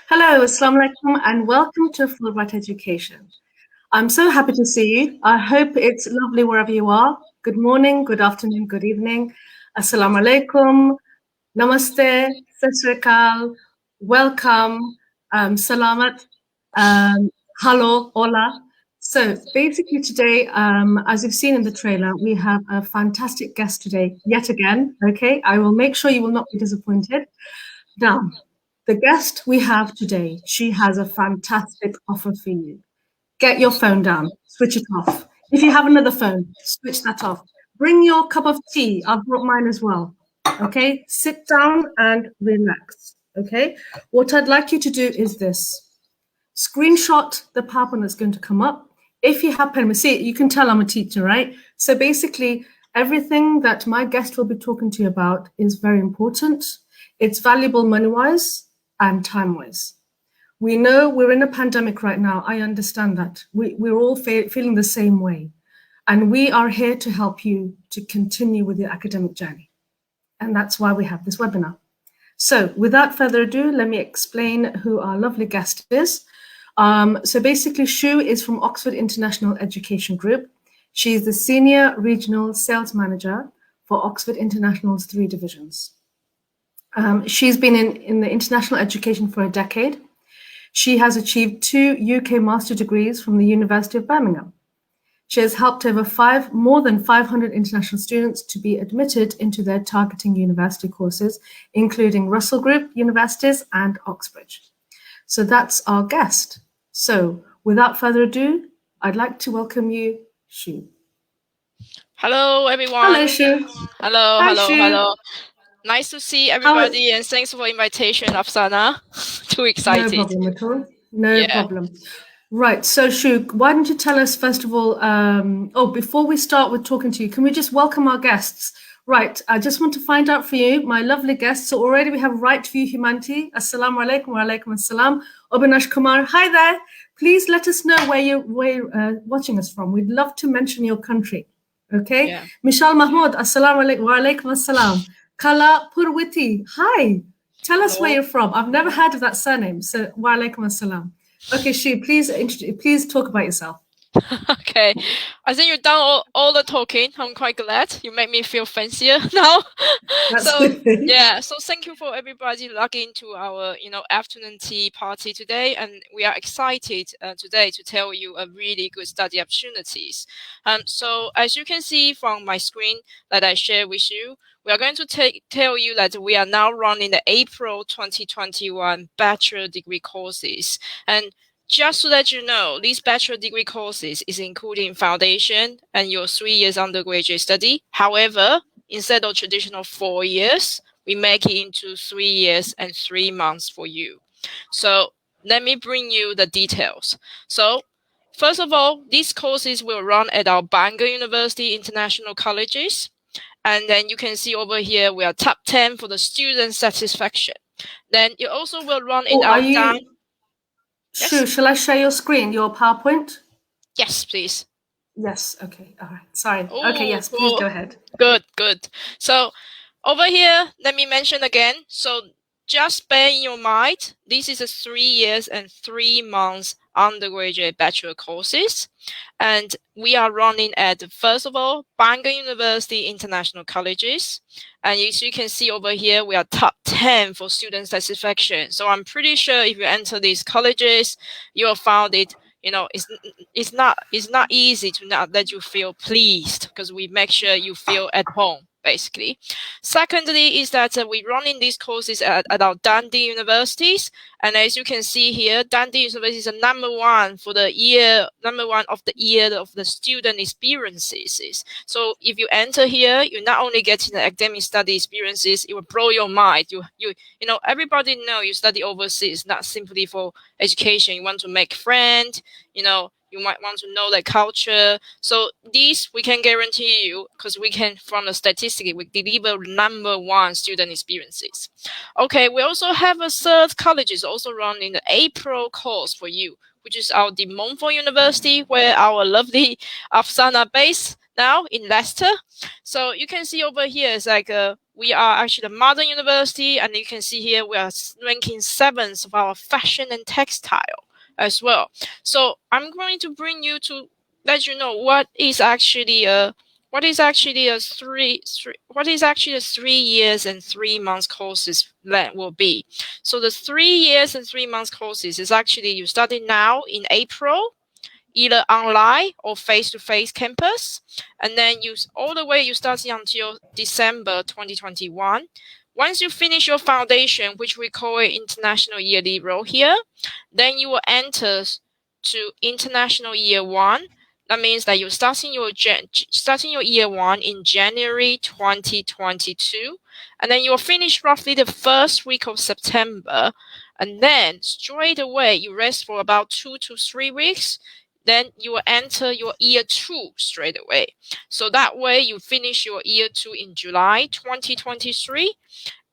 Hello, Assalamu alaikum, and welcome to Fulbright Education. I'm so happy to see you. I hope it's lovely wherever you are. Good morning, good afternoon, good evening. Assalamu alaikum, namaste, sat sri akal, welcome, salamat, hello, hola. So basically today, as you've seen in the trailer, we have a fantastic guest today, yet again, okay? I will make sure you will not be disappointed. Now, the guest we have today, she has a fantastic offer for you. Get your phone down, switch it off. If you have another phone, switch that off. Bring your cup of tea. I've brought mine as well. Okay, sit down and relax. Okay, what I'd like you to do is this: screenshot the PowerPoint that's going to come up. If you have pen, see, you can tell I'm a teacher, right? So basically, everything that my guest will be talking to you about is very important. It's valuable money-wise and time-wise. We know we're in a pandemic right now. I understand that. We're all feeling the same way. And we are here to help you to continue with your academic journey. And that's why we have this webinar. So without further ado, let me explain who our lovely guest is. So basically, Shu is from Oxford International Education Group. She is the Senior Regional Sales Manager for Oxford International's 3 divisions. She's been in the international education for a decade. She has achieved 2 UK master degrees from the University of Birmingham. She has helped more than 500 international students to be admitted into their targeting university courses, including Russell Group universities and Oxbridge. So that's our guest. So without further ado, I'd like to welcome you, Shu. Hello, everyone. Hello, Shu. Hello, Hi, hello, Shu. hello. Nice to see everybody, and thanks for invitation, Afsana. Too excited. No problem at all. No problem. Right. So, Shu, why don't you tell us, first of all, before we start with talking to you, can we just welcome our guests? Right. I just want to find out for you, my lovely guests. So already we have Right View Humanity. Assalamu alaikum wa alaikum assalam. Obinash Kumar. Hi there. Please let us know where you're watching us from. We'd love to mention your country. Okay. Yeah. Mishal Mahmoud. Assalamu alaikum wa alaikum assalam. Kala Purwiti. Hi. Tell us where you're from. I've never heard of that surname. So, wa alaikum assalam. Okay, Shu, please talk about yourself. Okay, I think you've done all the talking. I'm quite glad you made me feel fancier now. So thank you for everybody logging to our afternoon tea party today, and we are excited today to tell you a really good study opportunities. So as you can see from my screen that I share with you, we are going to tell you that we are now running the April 2021 bachelor degree courses. And just to let you know, these bachelor degree courses is including foundation and your 3 years undergraduate study. However, instead of traditional 4 years, we make it into 3 years and 3 months for you. So let me bring you the details. So first of all, these courses will run at our Bangor University International Colleges. And then you can see over here, we are top 10 for the student satisfaction. Then it also will run in our down. Shu, shall I share your screen, your PowerPoint? Yes, please. Yes. Okay. All right. Sorry. Okay. Yes. Cool. Please go ahead. Good. So over here, let me mention again. So just bear in your mind, this is a 3 years and 3 months undergraduate bachelor courses. And we are running at, first of all, Bangor University International Colleges. And as you can see over here, we are top 10 for student satisfaction. So I'm pretty sure if you enter these colleges, you will find it, it's not easy to not let you feel pleased, because we make sure you feel at home, basically. Secondly is that we running these courses at our Dundee universities. And as you can see here, Dundee University is the number one of the year of the student experiences. So if you enter here, you're not only getting the academic study experiences, it will blow your mind. Everybody know you study overseas, not simply for education. You want to make friends, you might want to know the culture. So these we can guarantee you, because we can, from the statistic, we deliver number one student experiences. Okay, we also have a third colleges also running the April course for you, which is our De Montfort University, where our lovely Afsana based now in Leicester. So you can see over here, it's like we are actually the modern university, and you can see here we are ranking 7th of our fashion and textile as well. So I'm going to bring you to let you know what is actually a 3 years and 3 months courses that will be. So the 3 years and 3 months courses is actually you study now in April, either online or face-to-face campus, and then you all the way you study until December 2021. Once you finish your foundation, which we call it international yearly role here, then you will enter to international year 1. That means that you're starting your year 1 in January 2022, and then you'll finish roughly the first week of September, and then straight away you rest for about 2 to 3 weeks. Then you will enter your year 2 straight away. So that way you finish your year 2 in July 2023.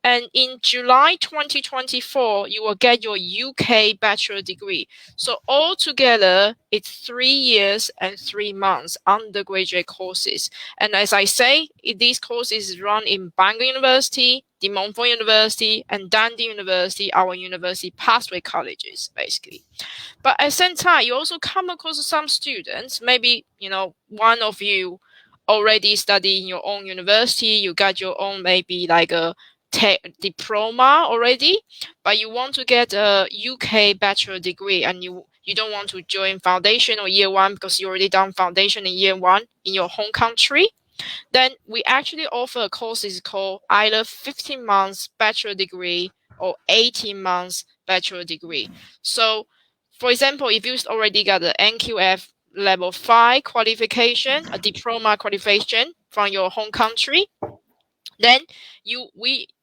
And in July 2024, you will get your UK bachelor degree. So altogether, it's 3 years and 3 months undergraduate courses. And as I say, these courses run in Bangor University, De Montfort University, and Dundee University, our university pathway colleges, basically. But at the same time, you also come across some students, maybe, one of you already study in your own university, you got your own maybe like a diploma already, but you want to get a UK bachelor degree and you don't want to join foundation or year 1 because you already done foundation in year 1 in your home country. Then we actually offer courses called either 15 months bachelor degree or 18 months bachelor degree. So for example, if you already got the NQF level 5 qualification, a diploma qualification from your home country, then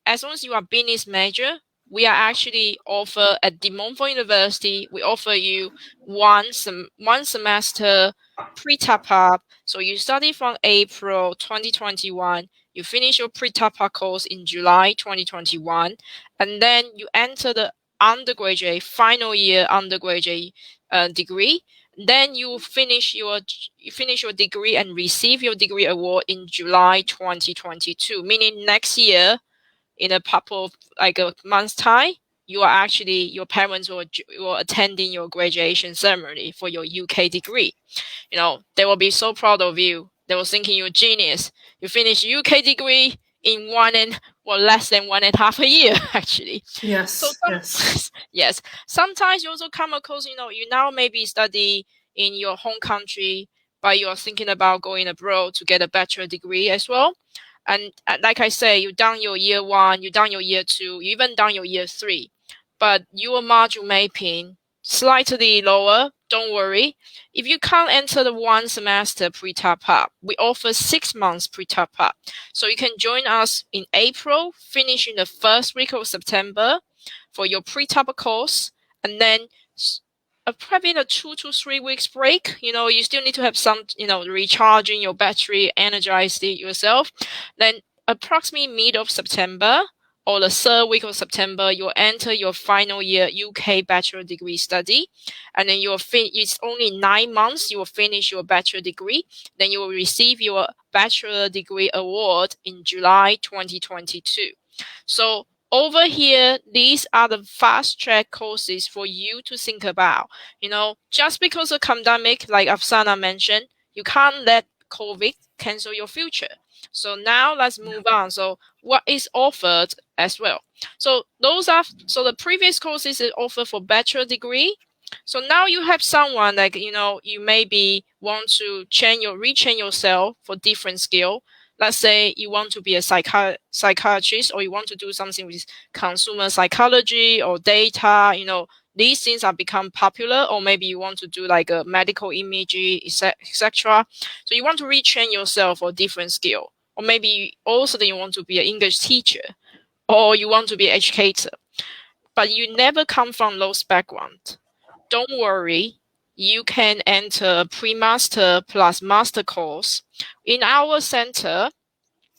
as long as you are business major, we are actually offer at De Montfort University, we offer you one semester pre-top-up. So you study from April 2021, you finish your pre-top-up course in July 2021, and then you enter the undergraduate, final year undergraduate degree. Then you finish your degree and receive your degree award in July 2022, meaning next year, in a couple of like a month's time, your parents will attending your graduation ceremony for your UK degree. They will be so proud of you. They will thinking you're a genius. You finish UK degree in less than 1.5 a year, actually. Yes. So yes. Sometimes you also come across, you now maybe study in your home country, but you're thinking about going abroad to get a bachelor degree as well. And like I say, you done your year 1, you done your year 2, you even done your year 3, but your module mapping slightly lower. Don't worry. If you can't enter the 1 semester pre-top-up, we offer 6 months pre-top-up. So you can join us in April, finish in the first week of September for your pre-top-up course, and then probably in a 2 to 3 weeks break. You still need to have some, recharging your battery, energize it yourself. Then approximately mid of September or the 3rd week of September, you'll enter your final year UK bachelor degree study. And then it's only 9 months, you will finish your bachelor degree. Then you will receive your bachelor degree award in July 2022. So over here, these are the fast track courses for you to think about. Just because of pandemic, like Afsana mentioned, you can't let COVID cancel your future. So now let's move on. So what is offered as well? So the previous courses is offered for bachelor degree. So now you have someone like, you maybe want to retrain yourself for different skill. Let's say you want to be a psychiatrist, or you want to do something with consumer psychology or data, these things have become popular, or maybe you want to do like a medical imaging, etc. So you want to retrain yourself for different skill, or maybe also you want to be an English teacher, or you want to be an educator, but you never come from those background. Don't worry. You can enter a pre-master plus master course. In our center,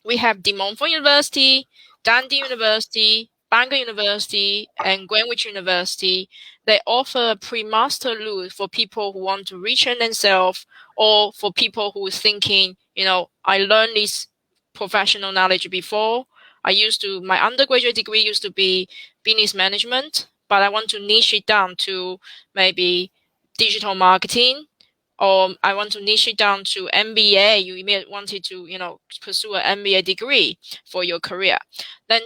we have De Montfort University, Dundee University, Bangor University, and Greenwich University. They offer a pre-master route for people who want to retrain themselves, or for people who are thinking, I learned this professional knowledge before. My undergraduate degree used to be business management, but I want to niche it down to maybe digital marketing, or I want to niche it down to MBA. You may wanted to, pursue an MBA degree for your career. Then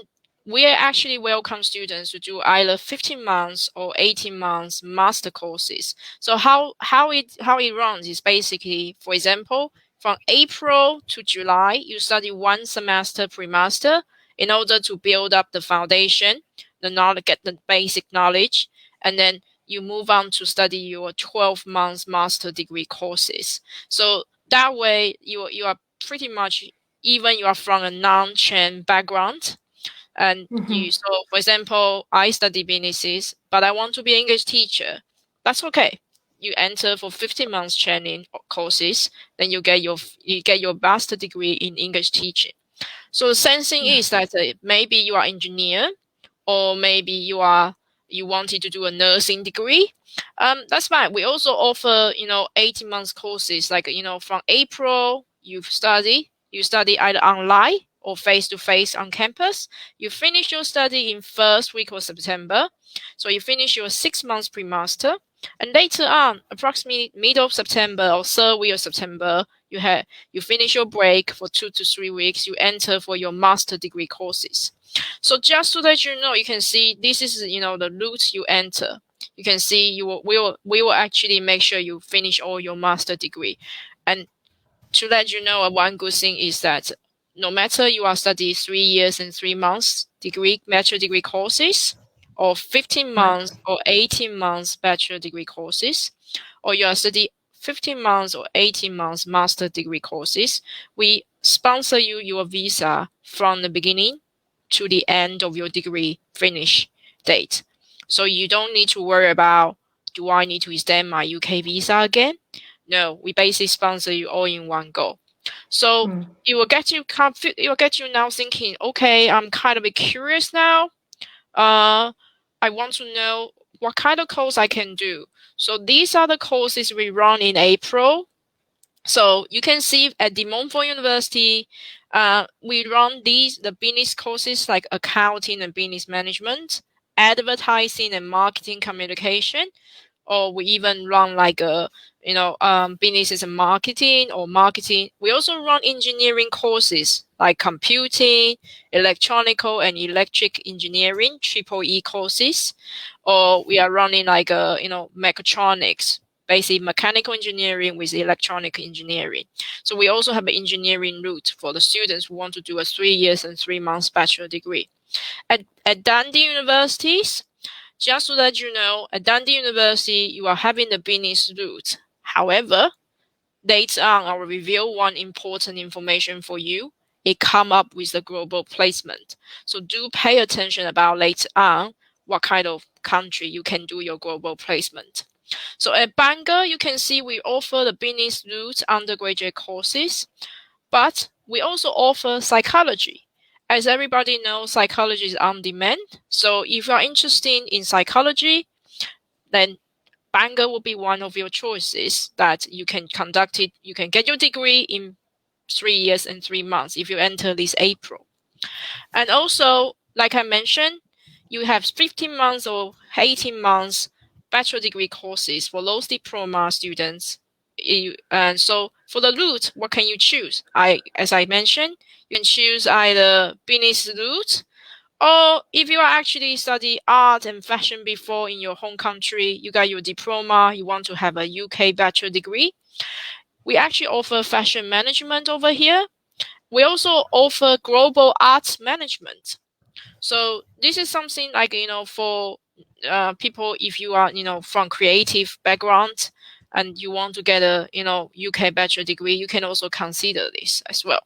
we actually welcome students to do either 15 months or 18 months master courses. So how it runs is basically, for example, from April to July, you study one semester pre-master in order to build up the foundation, the knowledge, get the basic knowledge, and then you move on to study your 12 months master degree courses. So that way you are pretty much, even you are from a non-Chang background, and so for example, I study businesses, but I want to be an English teacher. That's okay. You enter for 15 months training courses, then you get your master degree in English teaching. So the same thing is that maybe you are engineer, or maybe you wanted to do a nursing degree. That's fine. We also offer 18 months courses, like from April you study either online or face to face on campus. You finish your study in first week of September, so you finish your 6 months pre-master, and later on, approximately middle of September or third week of September, you finish your break for 2 to 3 weeks. You enter for your master degree courses. So just so that you know, you can see this is the route you enter. You can see we will actually make sure you finish all your master degree. And to let you know, one good thing is that no matter you are studying 3 years and 3 months bachelor degree courses, or 15 months or 18 months bachelor degree courses, or you are studying 15 months or 18 months master degree courses, we sponsor you your visa from the beginning to the end of your degree finish date. So you don't need to worry about, do I need to extend my UK visa again? No, we basically sponsor you all in one go. So it will get you now thinking, okay, I'm kind of curious now. I want to know what kind of course I can do. So these are the courses we run in April. So you can see at De Montfort University, we run the business courses like accounting and business management, advertising and marketing communication, or we even run like business and marketing or marketing. We also run engineering courses like computing, electronical and electric engineering, triple E courses, or we are running like mechatronics, basically mechanical engineering with electronic engineering. So we also have an engineering route for the students who want to do a 3 years and 3 months bachelor degree. At Dundee universities, just so that you know, at Dundee University, you are having the business route. However, later on, I will reveal one important information for you. It come up with the global placement. So do pay attention about later on what kind of country you can do your global placement. So at Bangor, you can see we offer the business route undergraduate courses, but we also offer psychology. As everybody knows, psychology is on demand. So if you are interested in psychology, then Bangor will be one of your choices that you can conduct it. You can get your degree in 3 years and 3 months if you enter this April. And also, like I mentioned, you have 15 months or 18 months bachelor degree courses for those diploma students. And so for the route, what can you choose? As I mentioned, you can choose either business route, or if you are actually study art and fashion before in your home country, you got your diploma, you want to have a UK bachelor degree, we actually offer fashion management over here. We also offer global arts management. So this is something like, for people, if you are, from creative background and you want to get a, UK bachelor degree, you can also consider this as well.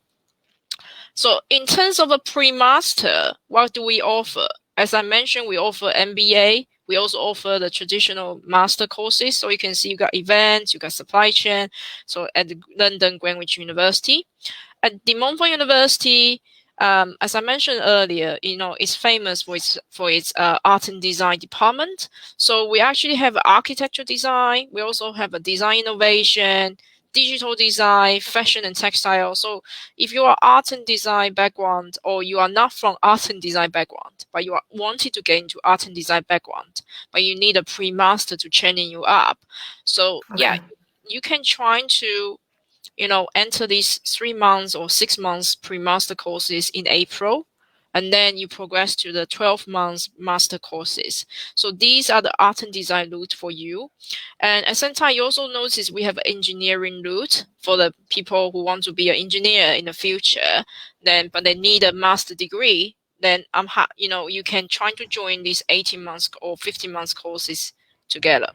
So in terms of a pre-master, what do we offer? As I mentioned, we offer MBA. We also offer the traditional master courses. So you can see you got events, you got supply chain. So at the London Greenwich University. At De Montfort University, as I mentioned earlier, it's famous for its art and design department. So we actually have architecture design. We also have a design innovation, digital design, fashion and textile. So if you are art and design background, or you are not from art and design background, but you are wanting to get into art and design background, but you need a pre-master to training you up. So yeah, Okay. you can try to enter these 3 months or 6 months pre-master courses in April, and then you progress to the 12 months master courses. So these are the art and design route for you. And at the same time, you also notice we have an engineering route for the people who want to be an engineer in the future, but they need a master degree. Then you can try to join these 18 months or 15 months courses together.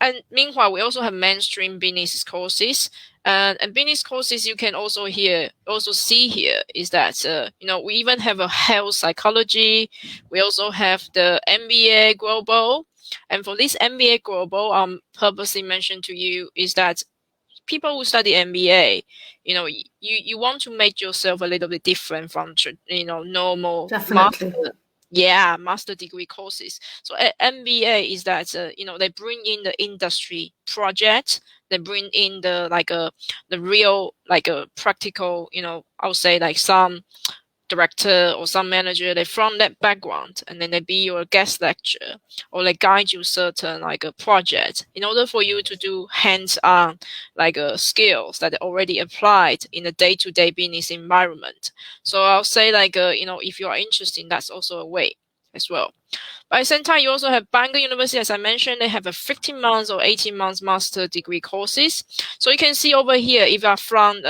And meanwhile, we also have mainstream business courses. And business courses you can also see here is that we even have a health psychology. We also have the MBA Global, and for this MBA Global, purposely mentioned to you is that people who study MBA, you want to make yourself a little bit different from normal Definitely. master degree courses. So MBA is that they bring in the industry project, they bring in the real a practical, I would say like some director or some manager, they from that background, and then they be your guest lecturer, or they guide you certain a project in order for you to do hands-on skills that are already applied in a day-to-day business environment. So I'll say if you are interested, that's also a way as well. But at the same time, you also have Bangor University, as I mentioned, they have a 15 months or 18 months master degree courses. So you can see over here, if you are from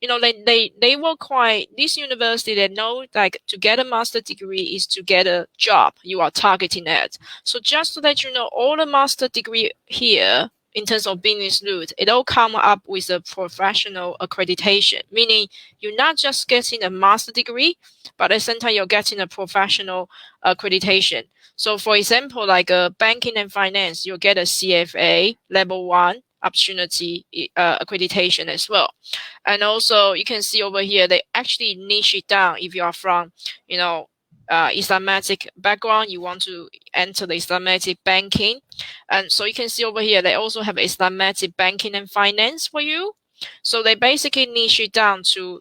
they were quite, this university, they know to get a master degree is to get a job you are targeting at. So just to let you know, all the master degree here in terms of business route, it all come up with a professional accreditation, meaning you're not just getting a master degree, but at the same time you're getting a professional accreditation. So for example, banking and finance, you'll get a CFA level 1 opportunity accreditation as well. And also you can see over here, they actually niche it down. If you are from, Islamic background, you want to enter the Islamic banking. And so you can see over here, they also have Islamic banking and finance for you. So they basically niche it down to,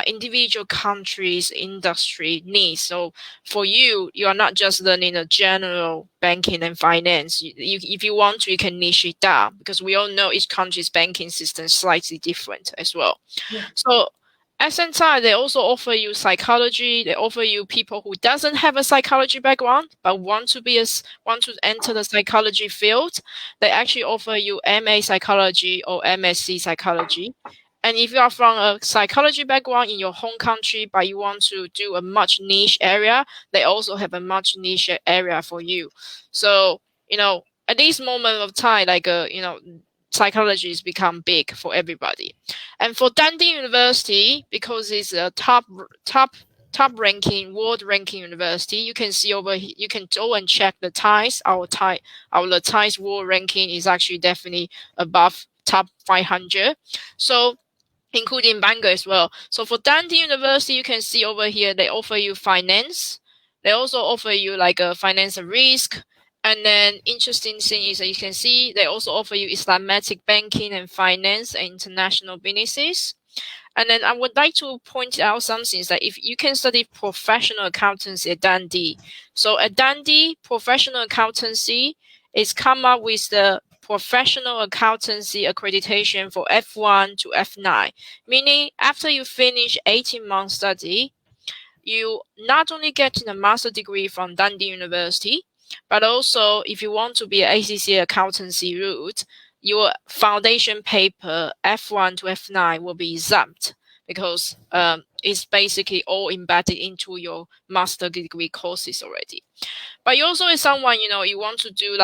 individual countries' industry needs. So for you, you are not just learning a general banking and finance. If you want to, you can niche it down, because we all know each country's banking system is slightly different as well. Yeah. So at the time, they also offer you psychology. They offer you people who doesn't have a psychology background but want to enter the psychology field. They actually offer you MA psychology or MSc psychology. And if you are from a psychology background in your home country, but you want to do a much niche area, they also have a much niche area for you. So, at this moment of time, psychology has become big for everybody. And for Dundee University, because it's a top ranking, world ranking university, you can see over here, you can go and check the TIES. Our TIES world ranking is actually definitely above top 500. So including Bangor as well. So for Dundee University, you can see over here, they offer you finance. They also offer you a financial risk. And then interesting thing is that you can see they also offer you Islamic banking and finance and international businesses. And then I would like to point out something is that if you can study professional accountancy at Dundee. So at Dundee, professional accountancy is come up with the professional accountancy accreditation for F1 to F9, meaning after you finish 18 months study, you not only get a master degree from Dundee University, but also if you want to be an ACCA accountancy route, your foundation paper F1 to F9 will be exempt, because it's basically all embedded into your master degree courses already. But you also is someone, you want to do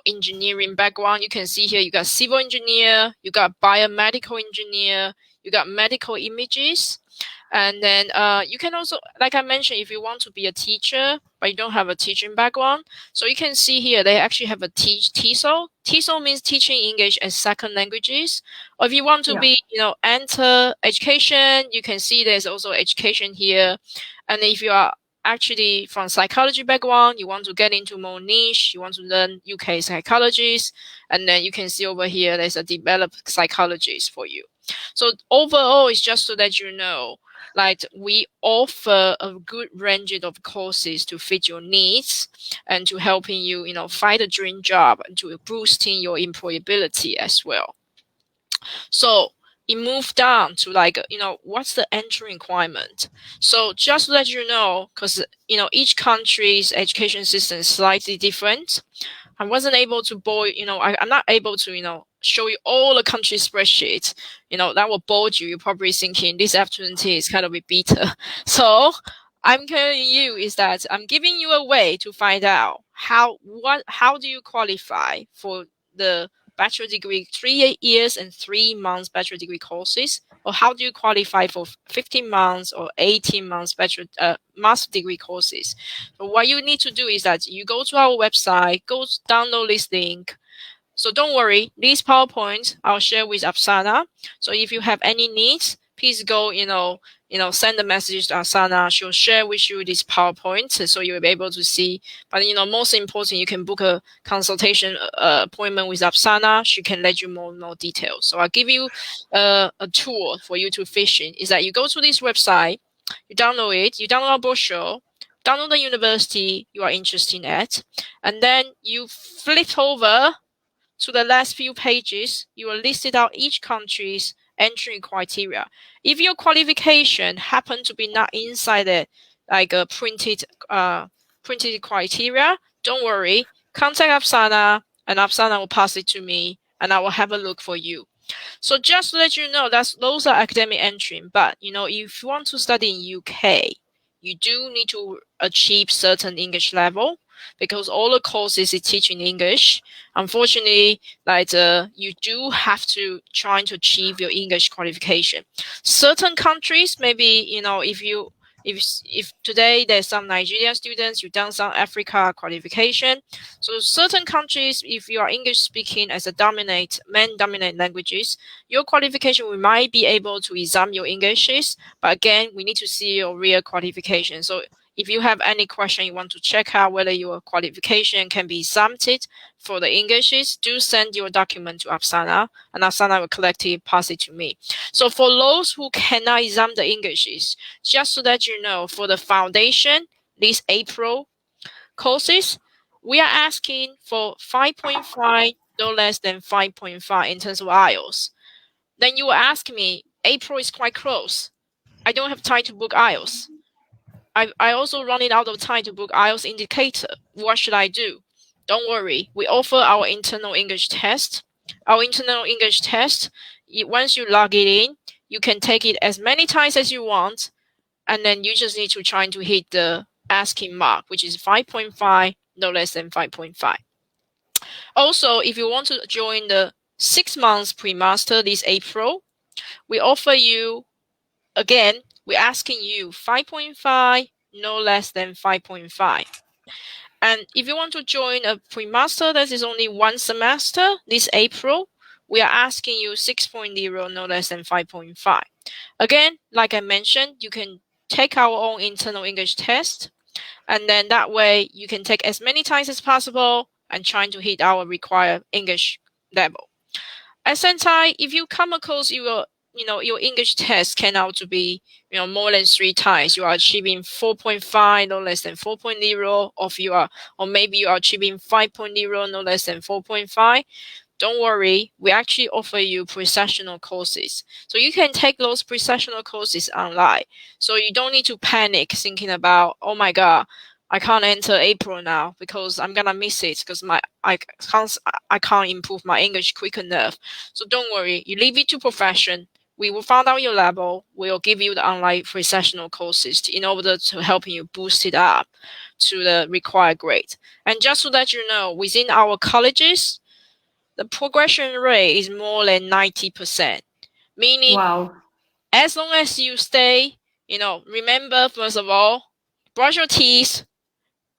engineering background. You can see here, you got civil engineer, you got biomedical engineer, you got medical images. And then you can also, like I mentioned, if you want to be a teacher, but you don't have a teaching background, so you can see here, they actually have a TESOL. TESOL means teaching English as second languages. Or if you want to be, enter education, you can see there's also education here. And if you are actually from psychology background, you want to get into more niche, you want to learn UK psychologies, and then you can see over here there's a developed psychologist for you. So overall, it's just so that you know, like we offer a good range of courses to fit your needs and to helping you, find a dream job and to boosting your employability as well. So it moved down to like, what's the entry requirement? So just to let you know, because, each country's education system is slightly different. I wasn't able to I'm not able to, show you all the country spreadsheets. That will bore you. You're probably thinking this opportunity is kind of a beta. So I'm telling you is that I'm giving you a way to find out how do you qualify for the bachelor degree 3 years and 3 months bachelor degree courses, or how do you qualify for 15 months or 18 months bachelor master degree courses. So what you need to do is that you go to our website, go download this link. So don't worry, these PowerPoints I'll share with Afsana. So if you have any needs, please go, send a message to Afsana. She'll share with you this PowerPoint so you'll be able to see. But, most important, you can book a consultation appointment with Afsana. She can let you more details. So I'll give you a tool for you to fish in. Is that you go to this website, you download it, you download our brochure, download the university you are interested in, and then you flip over to the last few pages. You will listed out each country's entry criteria. If your qualification happen to be not inside it, like a printed criteria, don't worry. Contact Afsana, and Afsana will pass it to me, and I will have a look for you. So just to let you know, those are academic entry. But if you want to study in UK, you do need to achieve certain English level, because all the courses is teaching English. Unfortunately, you do have to try to achieve your English qualification. Certain countries, maybe if today there's some Nigerian students, you've done some Africa qualification. So certain countries, if you are English speaking as a main dominant languages, your qualification, we might be able to examine your Englishes, but again, we need to see your real qualification. So if you have any question you want to check out whether your qualification can be exempted for the Englishes, do send your document to Afsana, and Afsana will collect it, pass it to me. So for those who cannot exam the Englishes, just so that you know, for the foundation, these April courses, we are asking for 5.5, no less than 5.5 in terms of IELTS. Then you will ask me, April is quite close. I don't have time to book IELTS. I also running out of time to book IELTS indicator. What should I do? Don't worry. We offer our internal English test. Our internal English test, once you log it in, you can take it as many times as you want, and then you just need to try to hit the asking mark, which is 5.5, no less than 5.5. Also, if you want to join the 6 months pre-master this April, we offer you, again, we're asking you 5.5, no less than 5.5. And if you want to join a pre-master that is only 1 semester this April, we are asking you 6.0, no less than 5.5. Again, like I mentioned, you can take our own internal English test, and then that way you can take as many times as possible and trying to hit our required English level. At the same time, if you come across your English test can out to be, more than 3 times, you are achieving 4.5, no less than 4.0, or maybe you are achieving 5.0, no less than 4.5. Don't worry, we actually offer you pre-sessional courses. So you can take those pre-sessional courses online. So you don't need to panic thinking about, oh my God, I can't enter April now because I'm gonna miss it because I can't improve my English quick enough. So don't worry, you leave it to profession. We will find out your level. We'll give you the online pre-sessional courses in order to help you boost it up to the required grade. And just so that you know, within our colleges, the progression rate is more than 90%. Meaning, Wow. as long as you stay, remember, first of all, brush your teeth,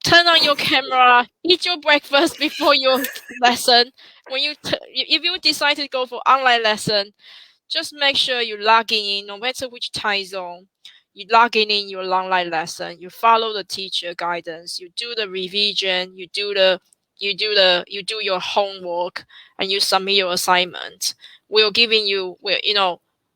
turn on your camera, eat your breakfast before your lesson. If you decide to go for online lesson, just make sure you log in no matter which time zone. you log in your online lesson, you follow the teacher guidance, you do the revision, you do your homework, and you submit your assignment.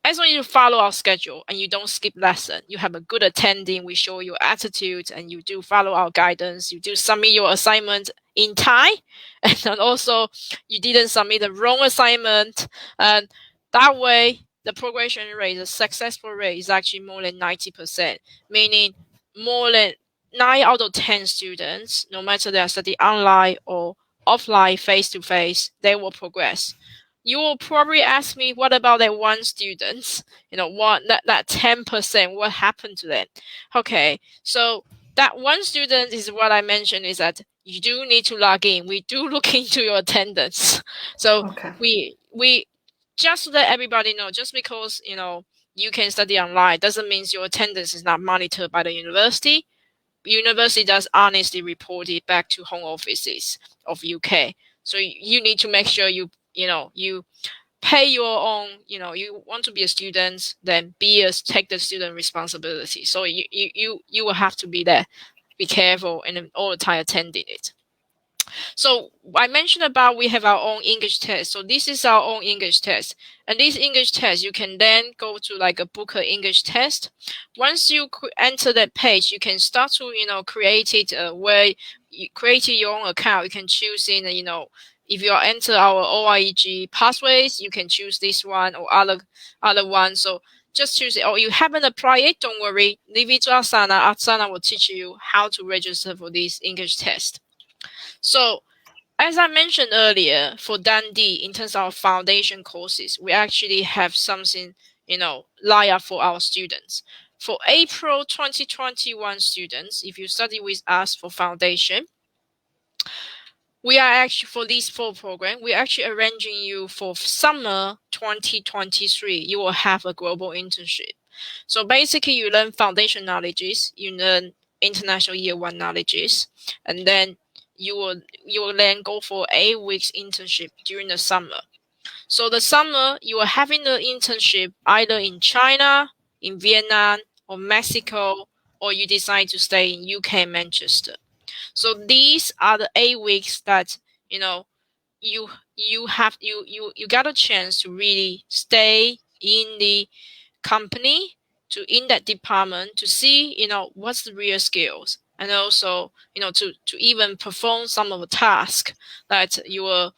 As long as you follow our schedule and you don't skip lesson, you have a good attending, we show your attitude, and you do follow our guidance, you do submit your assignment in time, and then also you didn't submit the wrong assignment, and that way the progression rate, the successful rate is actually more than 90%, meaning more than 9 out of 10 students, no matter they are studying online or offline, face-to-face, they will progress. You will probably ask me, what about that one student? That 10%, what happened to them? Okay, so that one student is what I mentioned, is that you do need to log in. We do look into your attendance. So Okay. we just let everybody know, just because you can study online doesn't mean your attendance is not monitored by the university. University does honestly report it back to home offices of UK. So you need to make sure you pay your own, you want to be a student, then take the student responsibility. So you will have to be there, be careful, and all the time attending it. So I mentioned about we have our own English test. So this is our own English test. And this English test, you can then go to like a book an English test. Once you enter that page, you can start to, create it where you create your own account. You can choose in, if you enter our OIEG pathways, you can choose this one or other one. So just choose it. Or you haven't applied it, don't worry. Leave it to Afsana. Afsana will teach you how to register for this English test. So as I mentioned earlier, for Dundee, in terms of foundation courses, we actually have something, lined up for our students. For April 2021 students, if you study with us for foundation, we are actually, for this fall program, we're actually arranging you for summer 2023. You will have a global internship. So basically, you learn foundation knowledges, you learn international year 1 knowledges, and then you will then go for 8 weeks internship during the summer. So the summer, you are having the internship either in China, in Vietnam, or Mexico, or you decide to stay in UK, Manchester. So these are the 8 weeks that you got a chance to really stay in the company, in that department, to see what's the real skills, and also to even perform some of the tasks that your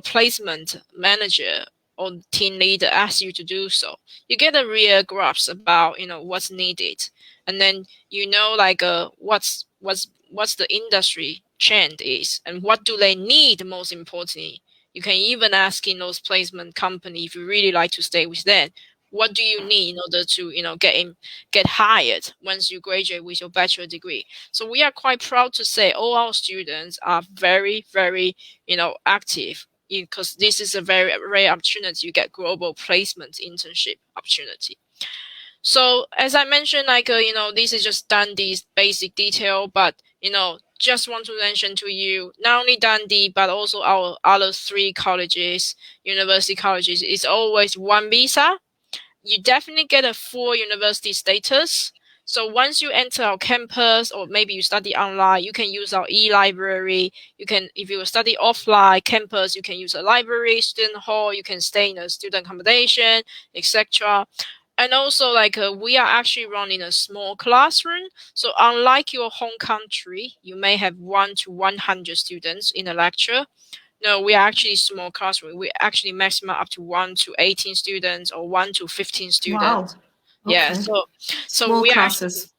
placement manager or team leader asks you to do. So you get a real grasp about what's needed, and then what's the industry trend is, and what do they need most importantly. You can even ask in those placement company, if you really like to stay with them, what do you need in order to get hired once you graduate with your bachelor degree. So we are quite proud to say all our students are very, very active, because this is a very rare opportunity. You get global placement internship opportunity. So as I mentioned, this is just Dundee's basic detail, but just want to mention to you, not only Dundee, but also our other 3 colleges, university colleges, is always one visa. You definitely get a full university status. So once you enter our campus, or maybe you study online, you can use our e-library. If you study offline campus, you can use a library, student hall, you can stay in a student accommodation, etc. And also, we are actually running a small classroom. So unlike your home country, you may have 1 to 100 students in a lecture. No, we are actually small classroom. We actually maximum up to 1 to 18 students or 1 to 15 students. Wow. Yeah. Okay. So Small we classes.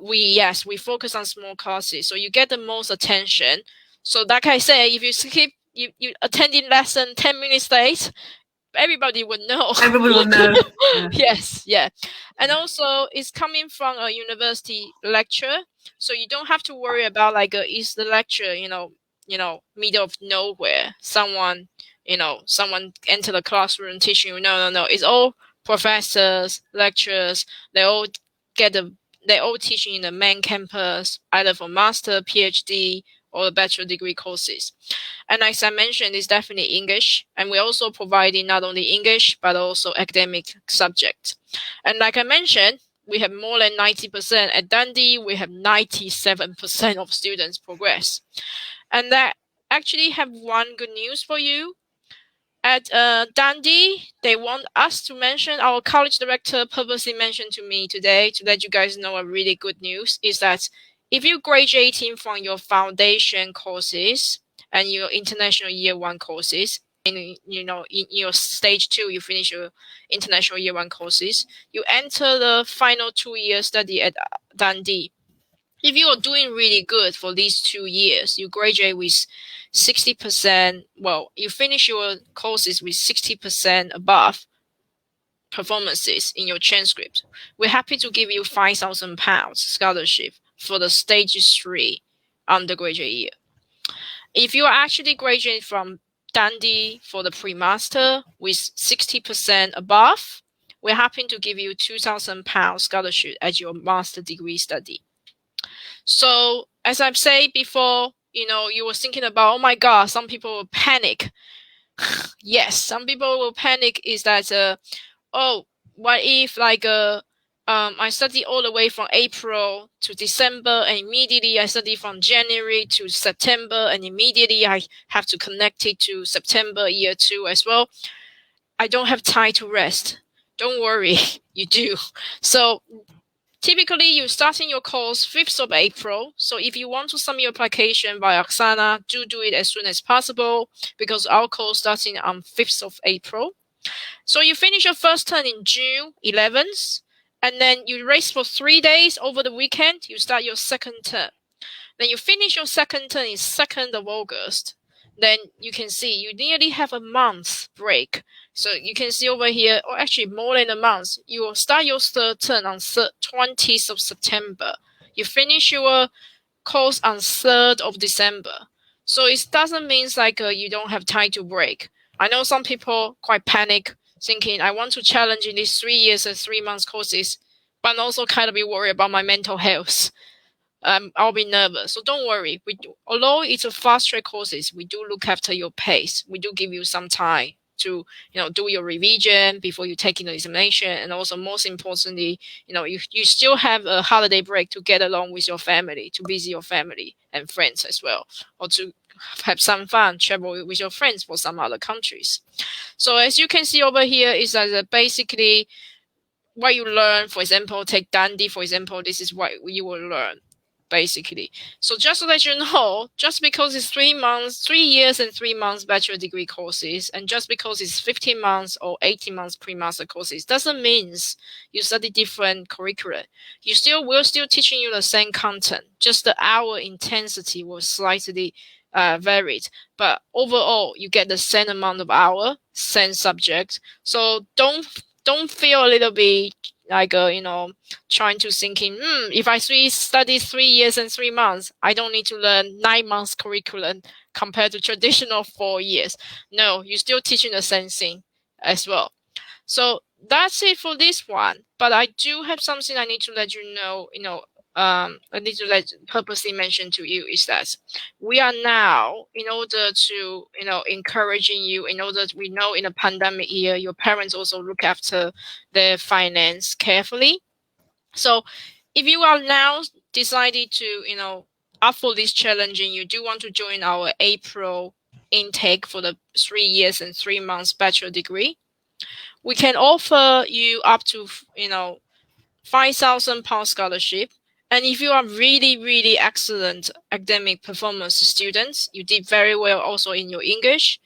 we focus on small classes. So you get the most attention. So like I say, if you skip you attending lesson 10 minutes late, everybody would know. Everybody will know. Yeah. Yes, yeah. And also it's coming from a university lecture, so you don't have to worry about is the lecture middle of nowhere, someone enter the classroom teaching you. No, it's all professors, lecturers. They all teaching in the main campus, either for master, PhD, or the bachelor degree courses. And as I mentioned, it's definitely English. And we're also providing not only English, but also academic subjects. And like I mentioned, we have more than 90%. At Dundee, we have 97% of students progress. And that actually have one good news for you. At Dundee, they want us to mention, our college director purposely mentioned to me today to let you guys know a really good news is that if you're graduating from your foundation courses and your international year 1 courses, in your stage 2, you finish your international year 1 courses, you enter the final 2-year study at Dundee. If you are doing really good for these 2 years, you graduate with 60%, well, you finish your courses with 60% above performances in your transcript, we're happy to give you £5,000 scholarship for the stage 3 undergraduate year. If you are actually graduating from Dundee for the pre-master with 60% above, we're happy to give you £2,000 scholarship at your master degree study. So as I've said before, you were thinking about, oh my God, some people will panic. Yes, some people will panic is that, what if I study all the way from April to December and immediately I study from January to September and immediately I have to connect it to September year 2 as well. I don't have time to rest. Don't worry, you do. So typically, you starting your course 5th of April. So if you want to submit your application by Afsana, do it as soon as possible because our course starting on 5th of April. So you finish your first term in June 11th, and then you rest for 3 days over the weekend. You start your second term. Then you finish your second term in 2nd of August. Then you can see you nearly have a month break. So you can see over here, or actually more than a month, you will start your third term on 20th of September. You finish your course on 3rd of December. So it doesn't mean you don't have time to break. I know some people quite panic, thinking I want to challenge in these 3 years and 3 months courses, but I'm also kind of be worried about my mental health. I'll be nervous. So don't worry. Although it's a fast track courses, we do look after your pace. We do give you some time to, do your revision before you take in the examination. And also most importantly, you still have a holiday break to get along with your family, to visit your family and friends as well, or to have some fun, travel with your friends for some other countries. So as you can see over here is that basically what you learn, for example, take Dundee, for example, this is what you will learn. Basically. So just to let you know, just because it's 3 years and 3 months bachelor degree courses, and just because it's 15 months or 18 months pre-master courses, doesn't mean you study different curricula. We're still teaching you the same content, just the hour intensity will slightly varied. But overall, you get the same amount of hour, same subject. So don't feel a little bit trying to thinking, if I study 3 years and 3 months, I don't need to learn 9 months curriculum compared to traditional 4 years. No, you're still teaching the same thing as well. So that's it for this one. But I do have something I need to let you know, I need to purposely mention to you is that we are now, in order to, encouraging you, in order we know in a pandemic year, your parents also look after their finance carefully. So if you are now decided to, up for this challenge and you do want to join our April intake for the 3 years and 3 months bachelor degree, we can offer you up to, £5,000 scholarship. And if you are really, really excellent academic performance students, you did very well also in your English,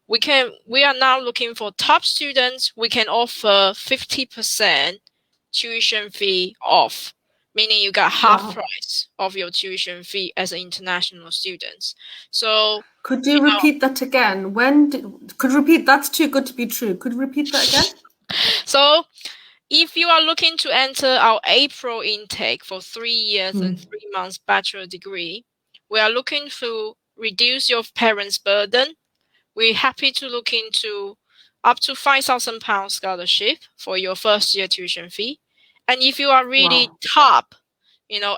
we are now looking for top students. We can offer 50% tuition fee off, meaning you got half price of your tuition fee as an international student. So could you repeat that again? That's too good to be true. Could you repeat that again? So if you are looking to enter our April intake for 3 years and 3 months bachelor degree, we are looking to reduce your parents' burden. We're happy to look into up to £5,000 scholarship for your first year tuition fee. And if you are really top,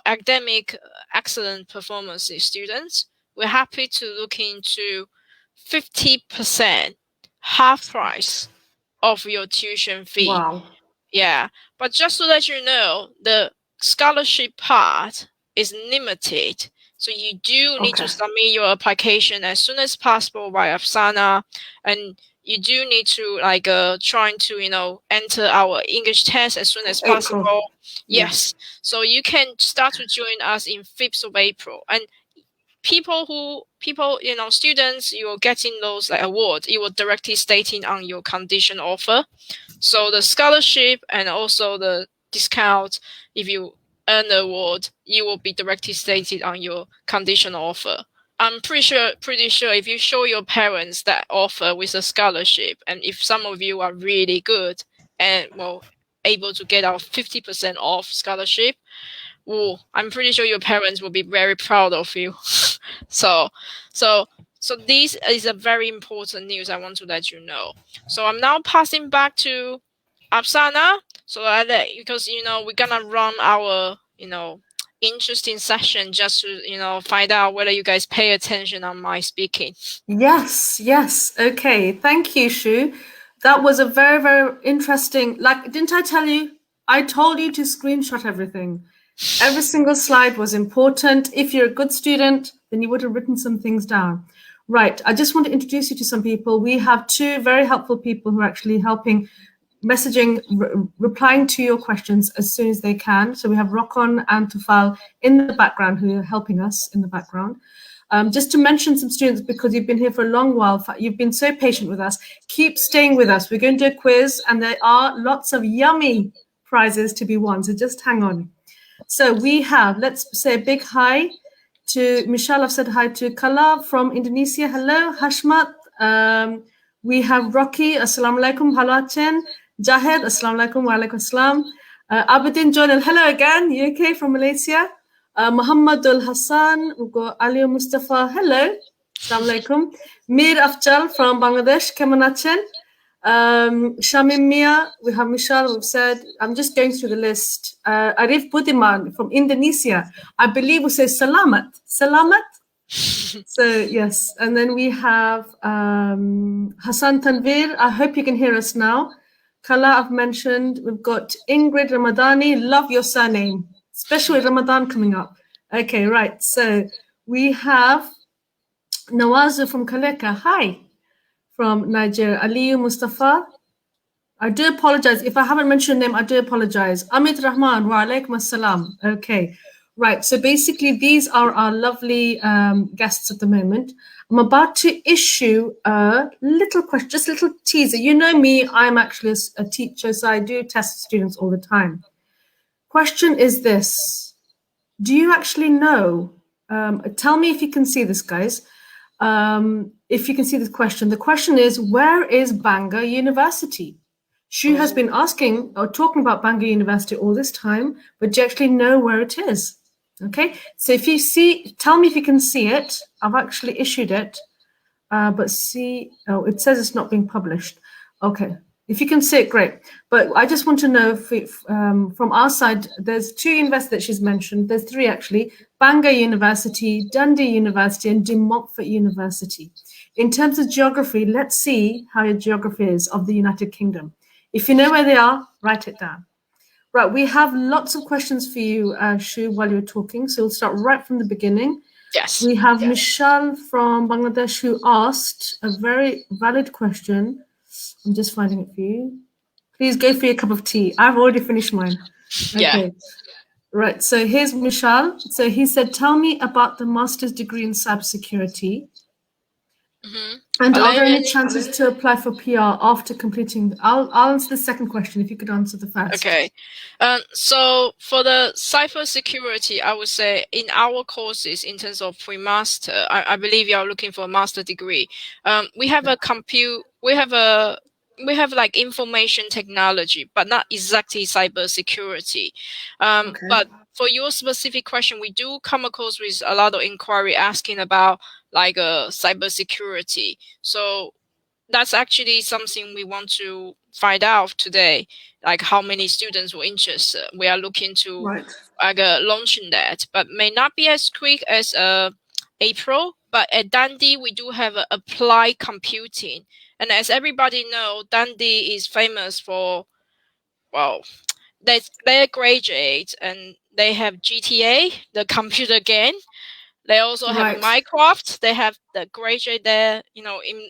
academic excellent performance students, we're happy to look into 50% half price of your tuition fee Yeah, but just to let you know, the scholarship part is limited. So you do need to submit your application as soon as possible by Afsana, and you do need to trying to enter our English test as soon as April. possible. Yes, so you can start to join us in 5th of April, and students, you're getting those like awards. It will directly stating on your condition offer. So the scholarship and also the discount, if you earn the award, it will be directly stated on your conditional offer. I'm pretty sure if you show your parents that offer with a scholarship, and if some of you are really good and able to get our 50% off scholarship, I'm pretty sure your parents will be very proud of you. So this is a very important news I want to let you know. So I'm now passing back to Afsana. So because we're gonna run our interesting session just to find out whether you guys pay attention on my speaking. Yes. Okay. Thank you, Shu. That was a very, very interesting. Like, didn't I tell you? I told you to screenshot everything. Every single slide was important. If you're a good student, then you would have written some things down. Right. I just want to introduce you to some people. We have two very helpful people who are actually helping messaging, replying to your questions as soon as they can. So we have Rokon and Tufal in the background who are helping us in the background. Just to mention some students, because you've been here for a long while, you've been so patient with us, keep staying with us. We're going to do a quiz and there are lots of yummy prizes to be won. So just hang on. So we have, let's say a big hi to Michelle. I've said hi to Kala from Indonesia. Hello, Hashmat. We have Rocky. Assalamu alaikum. Halachen. Jahed. Assalamu alaikum. Wa alaikum assalam. Abedin Jonal. Hello again. UK from Malaysia. Muhammadul Hassan. We've got Ali Mustafa. Hello. Assalamu alaikum. Mir Afjal from Bangladesh. Kemanachen. Shamim Mia, we have Michelle, we've said, I'm just going through the list. Arif Budiman from Indonesia, I believe we say Salamat. Salamat? So, yes. And then we have Hassan Tanvir. I hope you can hear us now. Kala, I've mentioned. We've got Ingrid Ramadani. Love your surname, especially Ramadan coming up. Okay, right. So we have Nawazu from Kaleka. Hi. From Nigeria, Aliyu Mustafa. I do apologize. If I haven't mentioned your name, I do apologize. Amit Rahman, wa alaikum assalam. Okay, right. So basically, these are our lovely guests at the moment. I'm about to issue a little question, just a little teaser. You know me, I'm actually a teacher, so I do test students all the time. Question is this. Do you actually know? Tell me if you can see this, guys. If you can see the question is, where is Bangor University? Shu has been asking or talking about Bangor University all this time, but do you actually know where it is? Okay, so if you see, tell me if you can see it. I've actually issued it, but see, oh, it says it's not being published. Okay, if you can see it, great. But I just want to know if from our side, there's two universities that she's mentioned. There's three actually: Bangor University, Dundee University, and De Montfort University. In terms of geography, let's see how your geography is of the United Kingdom. If you know where they are, write it down. Right, we have lots of questions for you, Shu, while you're talking. So we'll start right from the beginning. Yes. We have Michelle from Bangladesh who asked a very valid question. I'm just finding it for you. Please go for your cup of tea. I've already finished mine. Okay. Yeah. Right. So here's Michelle. So he said, tell me about the master's degree in cybersecurity. Mm-hmm. And are there any chances to apply for PR after completing? I'll answer the second question if you could answer the first. Okay. So for the cybersecurity, I would say in our courses, in terms of pre-master, I believe you are looking for a master degree. We have like information technology, but not exactly cybersecurity. But for your specific question, we do come across with a lot of inquiry asking about like cybersecurity. So that's actually something we want to find out today, like how many students were interested. We are looking to launching that, but may not be as quick as April. But at Dundee, we do have applied computing, and as everybody know, Dundee is famous for well, they graduate and they have GTA, the computer game. They also have a Right. Minecraft. They have the graduate there,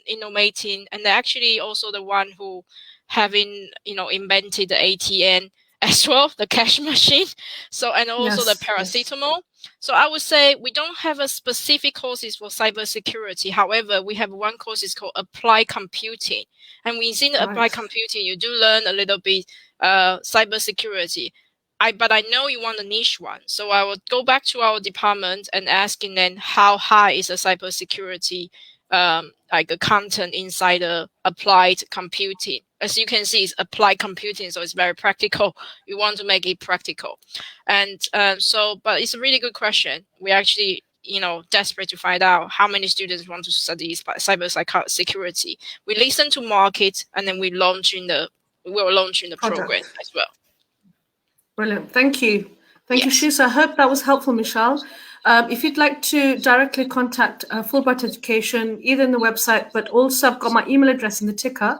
innovating, and they're actually also the one who having, invented the ATM as well, the cash machine. So, and also the Yes. Yes. paracetamol. So I would say we don't have a specific courses for cybersecurity. However, we have one course is called applied computing. And within the applied Right. computing, you do learn a little bit cybersecurity. But I know you want a niche one. So I would go back to our department and asking them how high is the cybersecurity like a content inside the applied computing. As you can see, it's applied computing, so it's very practical. You want to make it practical. And but it's a really good question. We actually, desperate to find out how many students want to study cyber security. We listen to market and then we're launching the program Product. as well. Brilliant. Thank you. Thank you, Yes. Shu. So I hope that was helpful, Michelle. If you'd like to directly contact Fulbright Education, either in the website, but also I've got my email address in the ticker,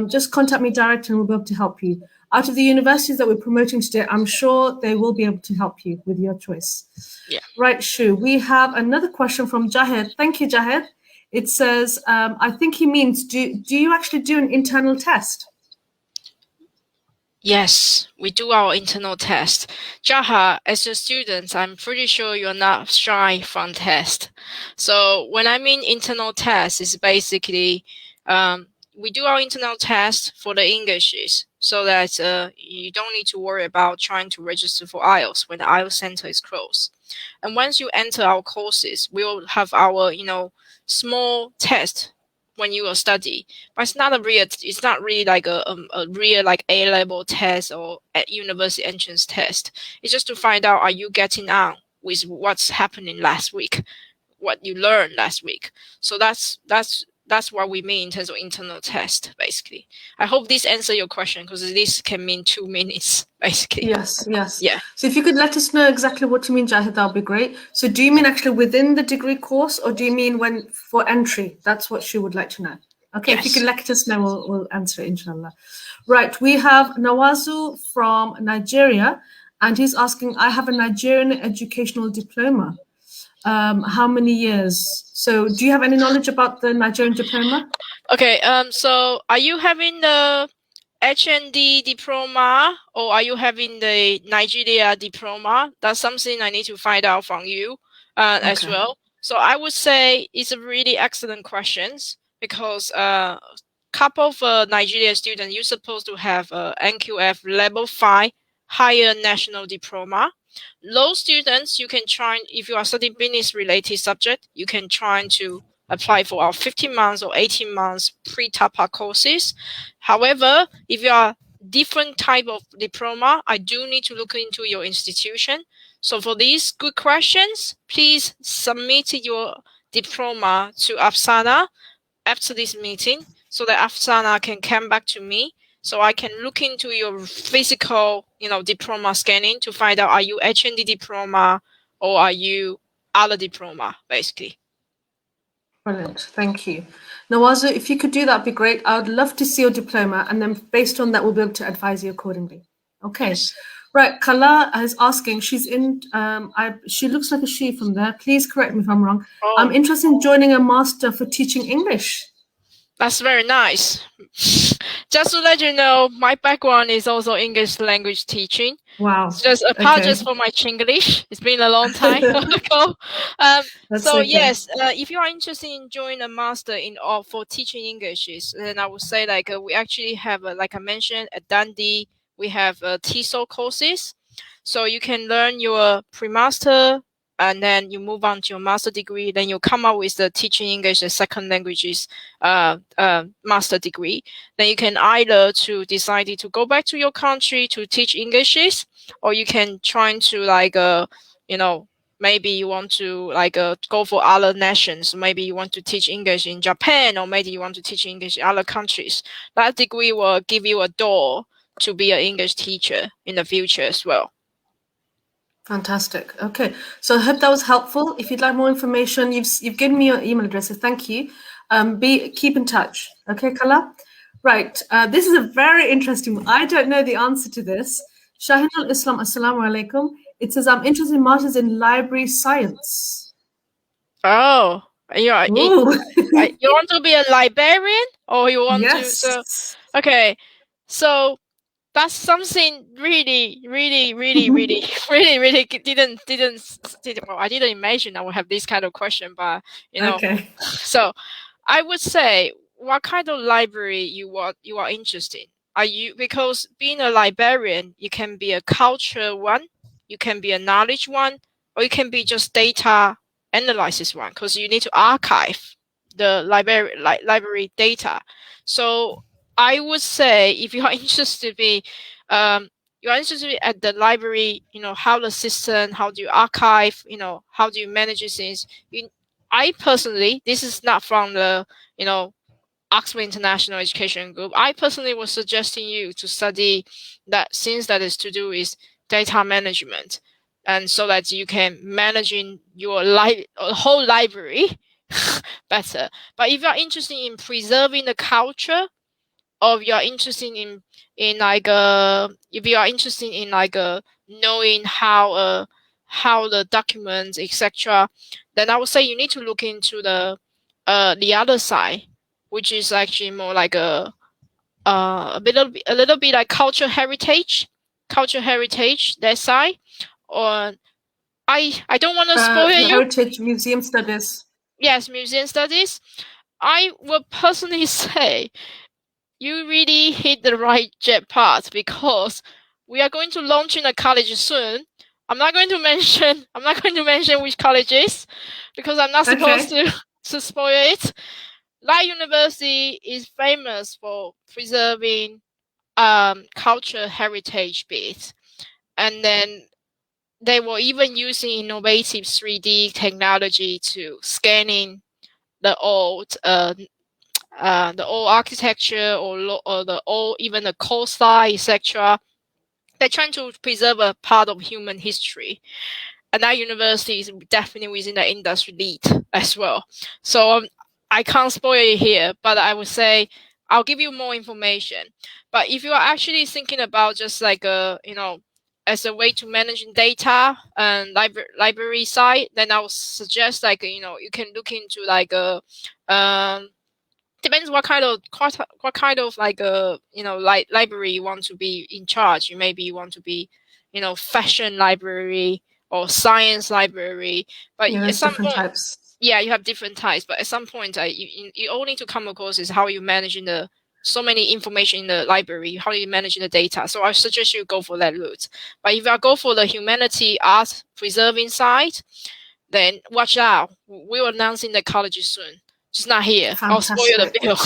just contact me directly and we'll be able to help you. Out of the universities that we're promoting today, I'm sure they will be able to help you with your choice. Yeah. Right, Shu. We have another question from Jahed. Thank you, Jahed. It says, I think he means, do you actually do an internal test? Yes, we do our internal test. Jaha, as a student, I'm pretty sure you're not shy from test. So when I mean internal test, it's basically we do our internal test for the Englishes so that you don't need to worry about trying to register for IELTS when the IELTS center is closed. And once you enter our courses, we'll have our small test when you will study, but it's not really like a real like A-level test or at university entrance test. It's just to find out, are you getting on with what's happening last week, what you learned last week. So that's what we mean in terms of internal test, basically. I hope this answers your question, because this can mean 2 minutes, basically. Yes, yes. Yeah. So if you could let us know exactly what you mean, Jahid, that would be great. So do you mean actually within the degree course, or do you mean when for entry? That's what she would like to know. Okay, Yes. if you could let us know, we'll answer it, inshallah. Right, we have Nawazu from Nigeria, and he's asking, I have a Nigerian educational diploma. How many years? So do you have any knowledge about the Nigerian diploma? Okay, so are you having the HND diploma, or are you having the Nigeria diploma? That's something I need to find out from you as well. So I would say it's a really excellent questions, because couple of Nigeria students, you're supposed to have a NQF level 5 higher national diploma. Those students, you can try, if you are studying business related subject, you can try to apply for our 15 months or 18 months pre-TAPA courses. However, if you are different type of diploma, I do need to look into your institution. So for these good questions, please submit your diploma to Afsana after this meeting, so that Afsana can come back to me, so I can look into your physical, diploma scanning to find out, are you HND diploma or are you other diploma, basically. Brilliant, thank you. Nawaza, if you could do that, would be great. I would love to see your diploma, and then based on that, we'll be able to advise you accordingly. Okay, Yes. Right. Kala is asking. She's in. She looks like a she from there. Please correct me if I'm wrong. Oh, I'm interested in joining a master for teaching English. that's very nice. Just to let you know, my background is also English language teaching. Wow. Just apologize for my Chinglish. It's been a long time ago. So okay. yes, if you are interested in joining a master in or for teaching English, then I would say like we actually have like I mentioned at Dundee, we have TESOL courses, so you can learn your pre-master and then you move on to your master degree. Then you come out with the teaching English as second languages master degree. Then you can either to decide to go back to your country to teach Englishes, or you can try to like maybe you want to like go for other nations. Maybe you want to teach English in Japan, or maybe you want to teach English in other countries. That degree will give you a door to be an English teacher in the future as well. Fantastic. Okay, so I hope that was helpful. If you'd like more information, you've given me your email address, so thank you. Keep in touch. Okay, Kala. Right. This is a very interesting one. I don't know the answer to this. Shahin al-Islam, assalamu alaikum. It says, I'm interested in masters in library science. Oh, you are, Ooh. you want to be a librarian or you want to, so, Yes. okay. So that's something really, really, really, really, really, really didn't. Well, I didn't imagine I would have this kind of question, but Okay. so I would say, what kind of library you are interested in? Are you, because being a librarian, you can be a culture one, you can be a knowledge one, or you can be just data analysis one, because you need to archive the library data. So I would say, if you are interested in you are interested at the library, how the system, how do you archive, how do you manage things. I personally, this is not from the, Oxford International Education Group. I personally was suggesting you to study that, since that is to do with data management, and so that you can managing your whole library better. But if you are interested in preserving the culture, or if you are interested in like if you are interested in like knowing how the documents, etc., then I would say you need to look into the other side, which is actually more like a little bit like culture heritage that side. Or I don't want to spoil The you. Heritage Museum Studies. Yes, museum studies. I would personally say you really hit the right jackpot, because we are going to launch in a college soon. I'm not going to mention which college is, because I'm not supposed Okay. to spoil it. Lai University is famous for preserving culture heritage bits, and then they were even using innovative 3D technology to scanning the old architecture, or the old, even the coastline, etc. They're trying to preserve a part of human history, and that university is definitely within the industry lead as well. So I can't spoil it here, but I would say I'll give you more information. But if you are actually thinking about just like as a way to managing data and library side, then I would suggest like you can look into like a depends what kind of like library you want to be in charge. You maybe want to be fashion library or science library, but Yeah, at there's some different point, types. yeah, you have different types, but at some point you all need to come across is how you managing the so many information in the library, how you managing the data. So I suggest you go for that route. But if you go for the humanity art preserving side, then watch out. We will announce in the colleges soon. Just not here. I'll spoil the Fantastic. bill.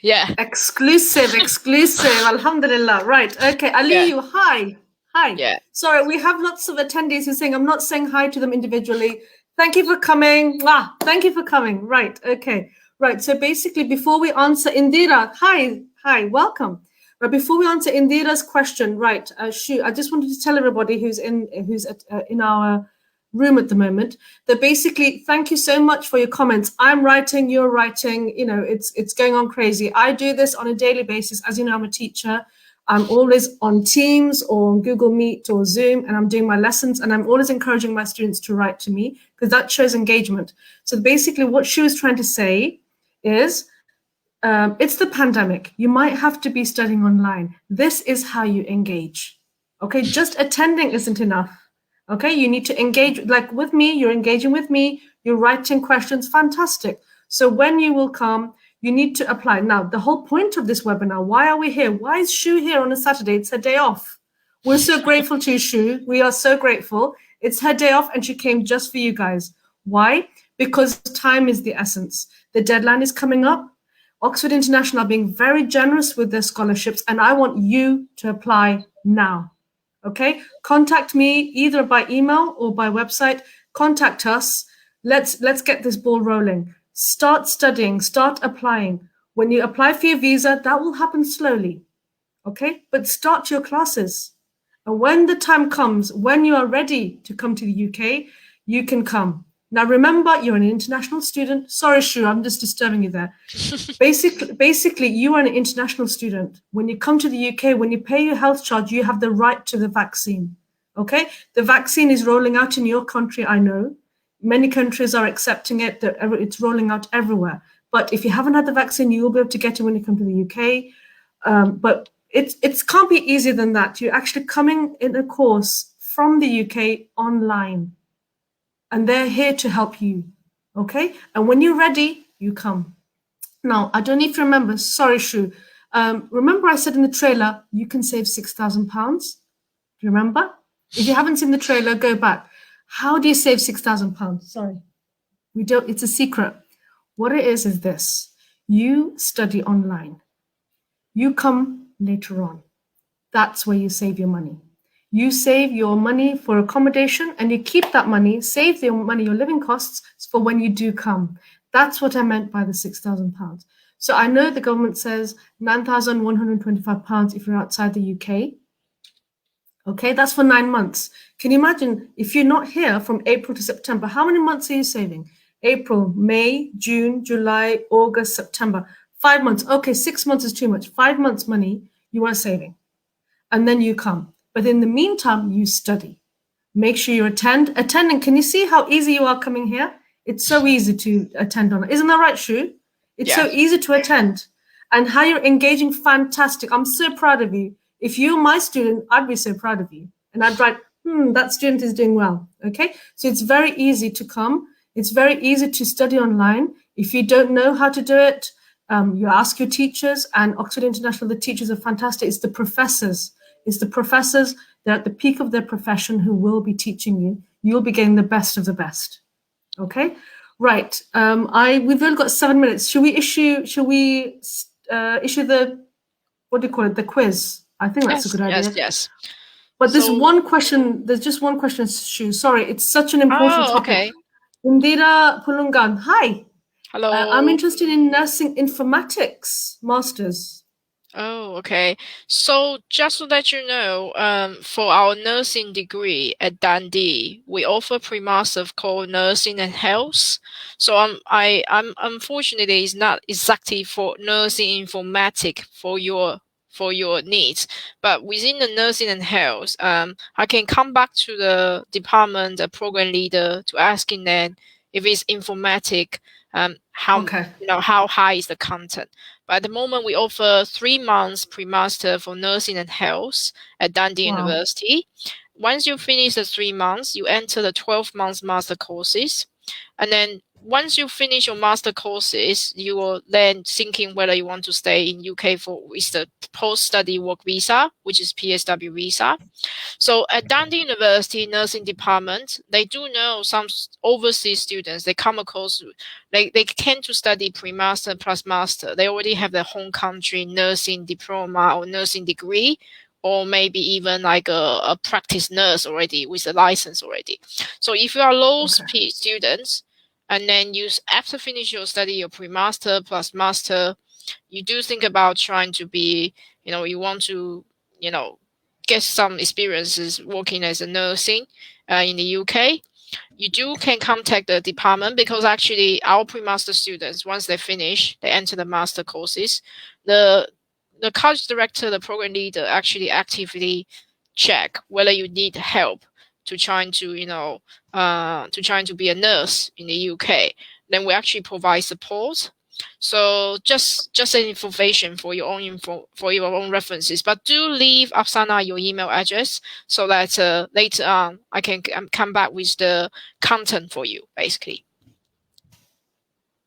Yeah. Exclusive, exclusive. Alhamdulillah. Right. Okay. Yeah. Aliyu, hi. Hi. Yeah. Sorry, we have lots of attendees who are saying, I'm not saying hi to them individually. Thank you for coming. Thank you for coming. Right. Okay. Right. So basically, before we answer Indira, hi. Hi. Welcome. Right. Before we answer Indira's question, right, Shu, I just wanted to tell everybody who's in our room at the moment that basically, thank you so much for your comments. I'm writing, you're writing, it's going on crazy. I do this on a daily basis. As you know, I'm a teacher. I'm always on Teams or on Google Meet or Zoom, and I'm doing my lessons, and I'm always encouraging my students to write to me, because that shows engagement. So basically what she was trying to say is, it's the pandemic. You might have to be studying online. This is how you engage. Okay, just attending isn't enough. Okay, you need to engage, like with me, you're engaging with me, you're writing questions, fantastic. So when you will come, you need to apply. Now, the whole point of this webinar, why are we here? Why is Shu here on a Saturday? It's her day off. We're so grateful to you, Shu. We are so grateful. It's her day off and she came just for you guys. Why? Because time is the essence. The deadline is coming up. Oxford International are being very generous with their scholarships, and I want you to apply now. Okay, contact me either by email or by website. Contact us. Let's get this ball rolling. Start studying, start applying. When you apply for your visa, that will happen slowly. Okay, but start your classes. And when the time comes, when you are ready to come to the UK, you can come. Now, remember, you're an international student. Sorry, Shu, I'm just disturbing you there. Basically, you are an international student. When you come to the UK, when you pay your health charge, you have the right to the vaccine. Okay? The vaccine is rolling out in your country, I know. Many countries are accepting it. It's rolling out everywhere. But if you haven't had the vaccine, you will be able to get it when you come to the UK. But it can't be easier than that. You're actually coming in a course from the UK online. And they're here to help you. Okay? And when you're ready, you come. Now, I don't need to remember. Sorry, Shu. Remember I said in the trailer, you can save £6,000? Do you remember? If you haven't seen the trailer, go back. How do you save £6,000? Sorry. We don't, it's a secret. What it is this. You study online. You come later on. That's where you save your money. You save your money for accommodation and you keep that money, save your money, your living costs for when you do come. That's what I meant by the £6,000. So I know the government says £9,125 if you're outside the UK. Okay, that's for 9 months. Can you imagine if you're not here from April to September, how many months are you saving? April, May, June, July, August, September. 5 months. Okay, 6 months is too much. 5 months money you are saving. And then you come. But in the meantime, you study. Make sure you attending. Can you see how easy you are coming here? It's so easy to attend on. Isn't that right, Shu? It's so easy to attend. And how you're engaging, fantastic. I'm so proud of you. If you're my student, I'd be so proud of you. And I'd write, that student is doing well. Okay? So it's very easy to come. It's very easy to study online. If you don't know how to do it, you ask your teachers. And Oxford International, the teachers are fantastic. It's the professors. They're at the peak of their profession who will be teaching you. You'll be getting the best of the best. Okay, right. We've only got 7 minutes. Should we issue the, what do you call it, the quiz? I think that's a good idea. Yes. But there's one question. There's just one question, Shu. Sorry, it's such an important topic. Okay. Indira Pulungan. Hi. Hello. I'm interested in nursing informatics masters. Oh, okay. So just to let you know, for our nursing degree at Dundee, we offer pre-master called Nursing and Health. So I'm unfortunately it's not exactly for nursing informatics for your needs, but within the nursing and health, I can come back to the department, the program leader, to asking them if it's informatic, how high is the content. But at the moment, we offer 3 months pre-master for nursing and health at Dundee University. Once you finish the 3 months, you enter the 12 months master courses. And then once you finish your master courses, you will then thinking whether you want to stay in UK with the post-study work visa, which is PSW visa. So at Dundee University Nursing Department, they do know some overseas students. They come across, they tend to study pre-master plus master. They already have their home country nursing diploma or nursing degree, or maybe even like a practice nurse already with a license already. So if you are low speed students, and then you after finish your study, your pre-master plus master, you do think about trying to be, you want to, get some experiences working as a nursing in the UK, you can contact the department, because actually our pre-master students, once they finish, they enter the master courses. The college director, the program leader, actually actively check whether you need help to trying to be a nurse in the UK. Then we actually provide support. So just an information for your own references. But do leave Afsana your email address so that later on I can come back with the content for you, basically.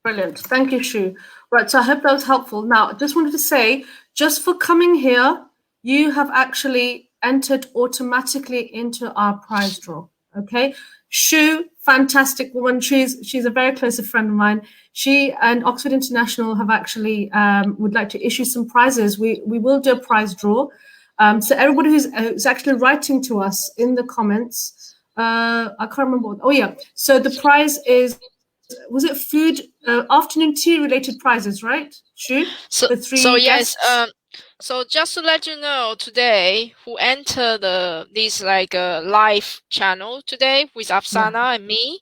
Brilliant. Thank you, Shu. Right, so I hope that was helpful. Now, I just wanted to say, just for coming here, you have actually entered automatically into our prize draw. Okay, Shu, fantastic woman. She's a very close friend of mine. She and Oxford International have actually would like to issue some prizes. We will do a prize draw. So everybody who's actually writing to us in the comments, I can't remember. So the prize is, was it food, afternoon tea related prizes, right? Shu? So yes. So just to let you know, today who entered this live channel today with Afsana and me,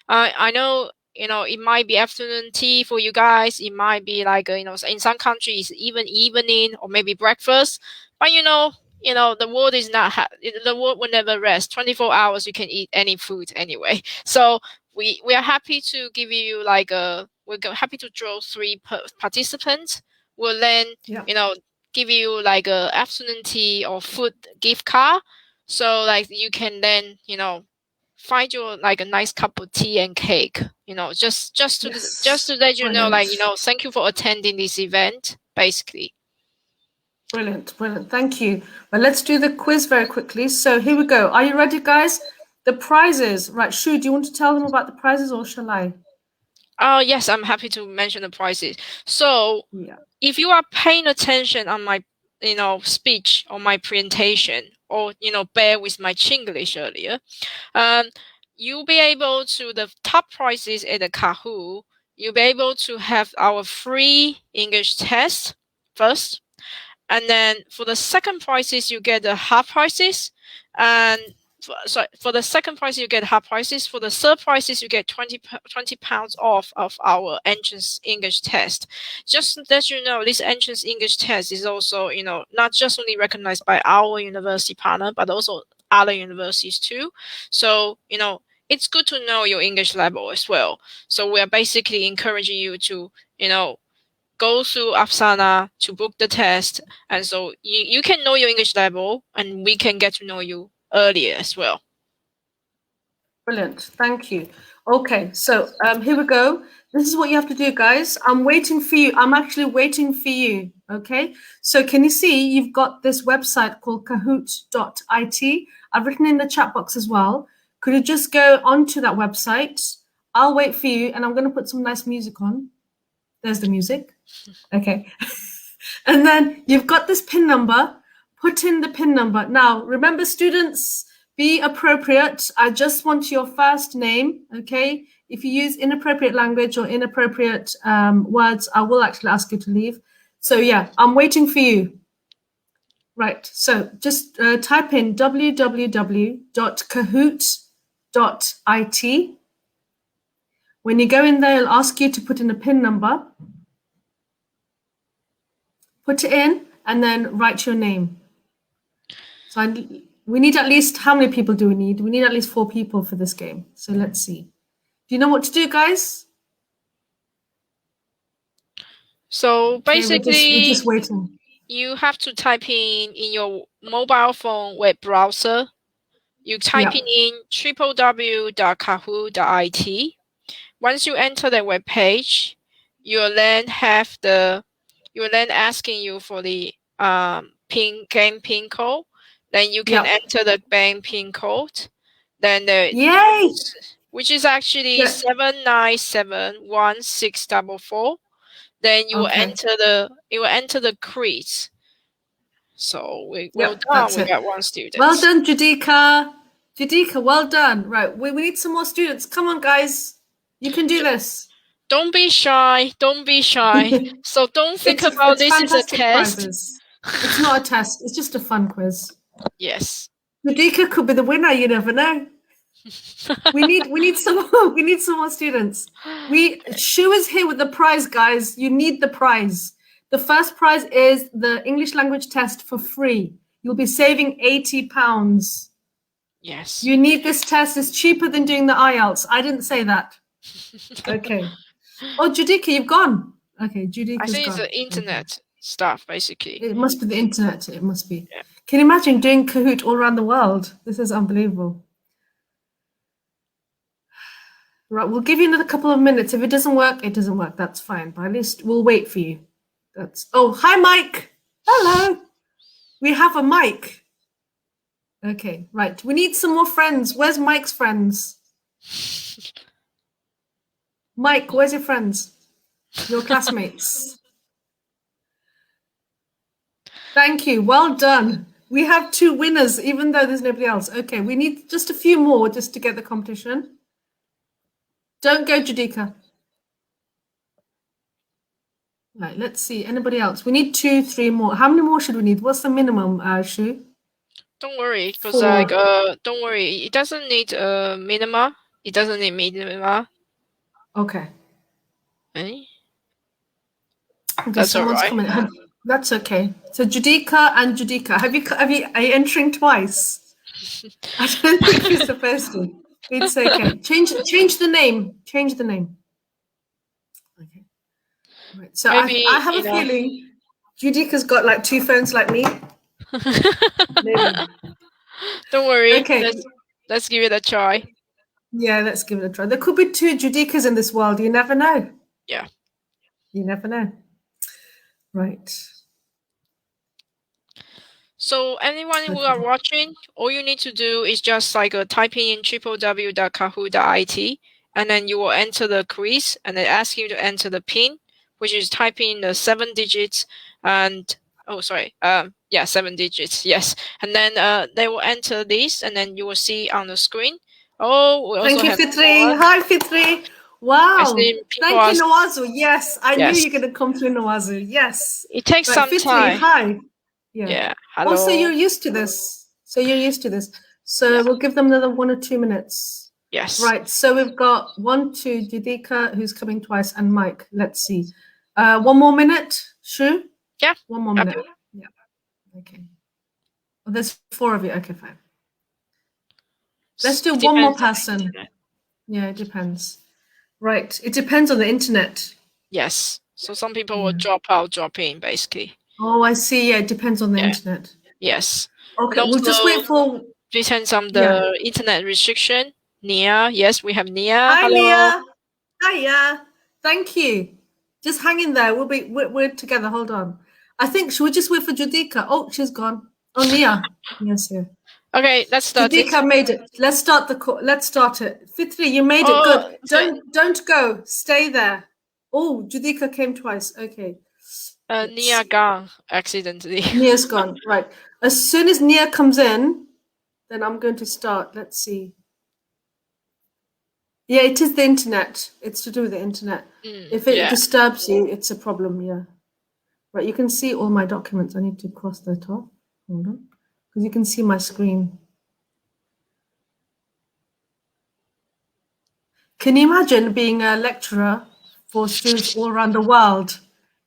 I know it might be afternoon tea for you guys. It might be in some countries even evening or maybe breakfast. But the world is not the world will never rest. 24 hours you can eat any food anyway. So we are happy to give you happy to draw three participants. We'll then give you like a afternoon tea or food gift card. So like you can then, find your like a nice cup of tea and cake. Just to let you know, thank you for attending this event, basically. Brilliant, brilliant. Thank you. Well, let's do the quiz very quickly. So here we go. Are you ready, guys? The prizes. Right, Shu, do you want to tell them about the prizes or shall I? Oh, yes, I'm happy to mention the prizes. So if you are paying attention on my, speech or my presentation or, bear with my Chinglish earlier, you'll be able to, the top prizes at the Kahoot, you'll be able to have our free English test first. And then for the second prizes, you get the half prices. And for the second prize, you get half prices. For the third prices, you get 20 pounds off of our entrance English test. Just to let you know, this entrance English test is also, not just only recognized by our university partner, but also other universities too. So, it's good to know your English level as well. So we are basically encouraging you to, go through Afsana to book the test. And so you can know your English level and we can get to know you earlier as well. Brilliant. Thank you. Okay, so here we go. This is what you have to do, guys. I'm waiting for you. I'm actually waiting for you. Okay, so can you see you've got this website called kahoot.it? I've written in the chat box as well. Could you just go onto that website? I'll wait for you and I'm going to put some nice music on. There's the music. Okay. And then you've got this PIN number. Put in the PIN number. Now, remember, students, be appropriate. I just want your first name, okay? If you use inappropriate language or inappropriate words, I will actually ask you to leave. So yeah, I'm waiting for you. Right, so just type in www.kahoot.it. When you go in there, it'll ask you to put in a PIN number. Put it in and then write your name. So we need at least, how many people do we need? We need at least 4 people for this game. So let's see. Do you know what to do, guys? So basically, we're just waiting. You have to type in your mobile phone web browser. You type in www.kahoot.it. Once you enter the web page, you'll then asking you for the game pin code. Then you can enter the bank pin code. Then which is actually 7971644. Then you will enter the quiz. So well done. We got one student. Well done, Judika. Judika, well done. Right, we need some more students. Come on, guys. You can do this. Don't be shy. Don't be shy. So don't think about this as a test. Prizes. It's not a test. It's just a fun quiz. Yes. Judika could be the winner. You never know. we need some more students. Shu is here with the prize, guys. You need the prize. The first prize is the English language test for free. You'll be saving £80. Yes. You need this test. It's cheaper than doing the IELTS. I didn't say that. Okay. Oh, Judika, you've gone. Okay, Judika's gone. I think it's the internet stuff, basically. It must be the internet. It must be. Yeah. Can you imagine doing Kahoot all around the world? This is unbelievable. Right, we'll give you another couple of minutes. If it doesn't work, it doesn't work. That's fine. But at least we'll wait for you. Hi, Mike. Hello. We have a Mike. Okay, right. We need some more friends. Where's Mike's friends? Mike, where's your friends? Your classmates. Thank you. Well done. We have 2 winners, even though there's nobody else. Okay, we need just a few more just to get the competition. Don't go, Judika. Right, let's see. Anybody else? We need 2, 3 more. How many more should we need? What's the minimum, Shu? Don't worry, because 4. don't worry. It doesn't need a minima. It doesn't need minima. Okay. Eh? Okay, That's all someone's right. coming. That's okay. So Judika and Judika, are you entering twice? I don't think you're supposed to. It's okay. Change the name. Change the name. Okay. Right. So Maybe, I have a feeling Judika's got like 2 phones like me. Maybe. Don't worry. Okay. Let's give it a try. Yeah, let's give it a try. There could be 2 Judikas in this world. You never know. Yeah. You never know. Right. So anyone who are watching, all you need to do is just like typing in www.kahoot.it, and then you will enter the quiz, and they ask you to enter the PIN, which is typing the 7 digits and 7 digits, yes. And then they will enter this, and then you will see on the screen. Oh, we also Thank you, have Fitri. Hi, Fitri. Wow. Thank you, Nawazu. Yes, I knew you're going to come through, Nawazu. Yes. It takes Right, some Fitri, time. hi. Yeah. Hello. Also, you're used to this. So we'll give them another 1 or 2 minutes. Yes. Right. So we've got 1, 2, Judika, who's coming twice, and Mike. Let's see. 1 more minute, Shu? Yeah. 1 more minute. Okay. Yeah. Okay. Well, there's 4 of you. Okay, fine. Let's do 1 more person. Yeah, it depends. Right. It depends on the internet. Yes. So some people will drop out, drop in, basically. Oh, I see. Yeah, it depends on the internet. Yes. Okay, we'll just wait for... Depends on the internet restriction. Nia, yes, we have Nia. Hi, hello. Nia. Hiya. Thank you. Just hang in there. We're together. Hold on. I think, should we just wait for Judika? Oh, she's gone. Oh, Nia. Nia's here. Okay, let's start Judika made it. Let's start it. Fitri, you made it. Good. Don't go. Stay there. Oh, Judika came twice. Okay. Nia gone accidentally. Nia's gone. Right. As soon as Nia comes in, then I'm going to start. Let's see. Yeah, it is the internet. It's to do with the internet. If it disturbs you, it's a problem. Yeah. Right. You can see all my documents. I need to cross that off. Hold on. Because you can see my screen. Can you imagine being a lecturer for students all around the world?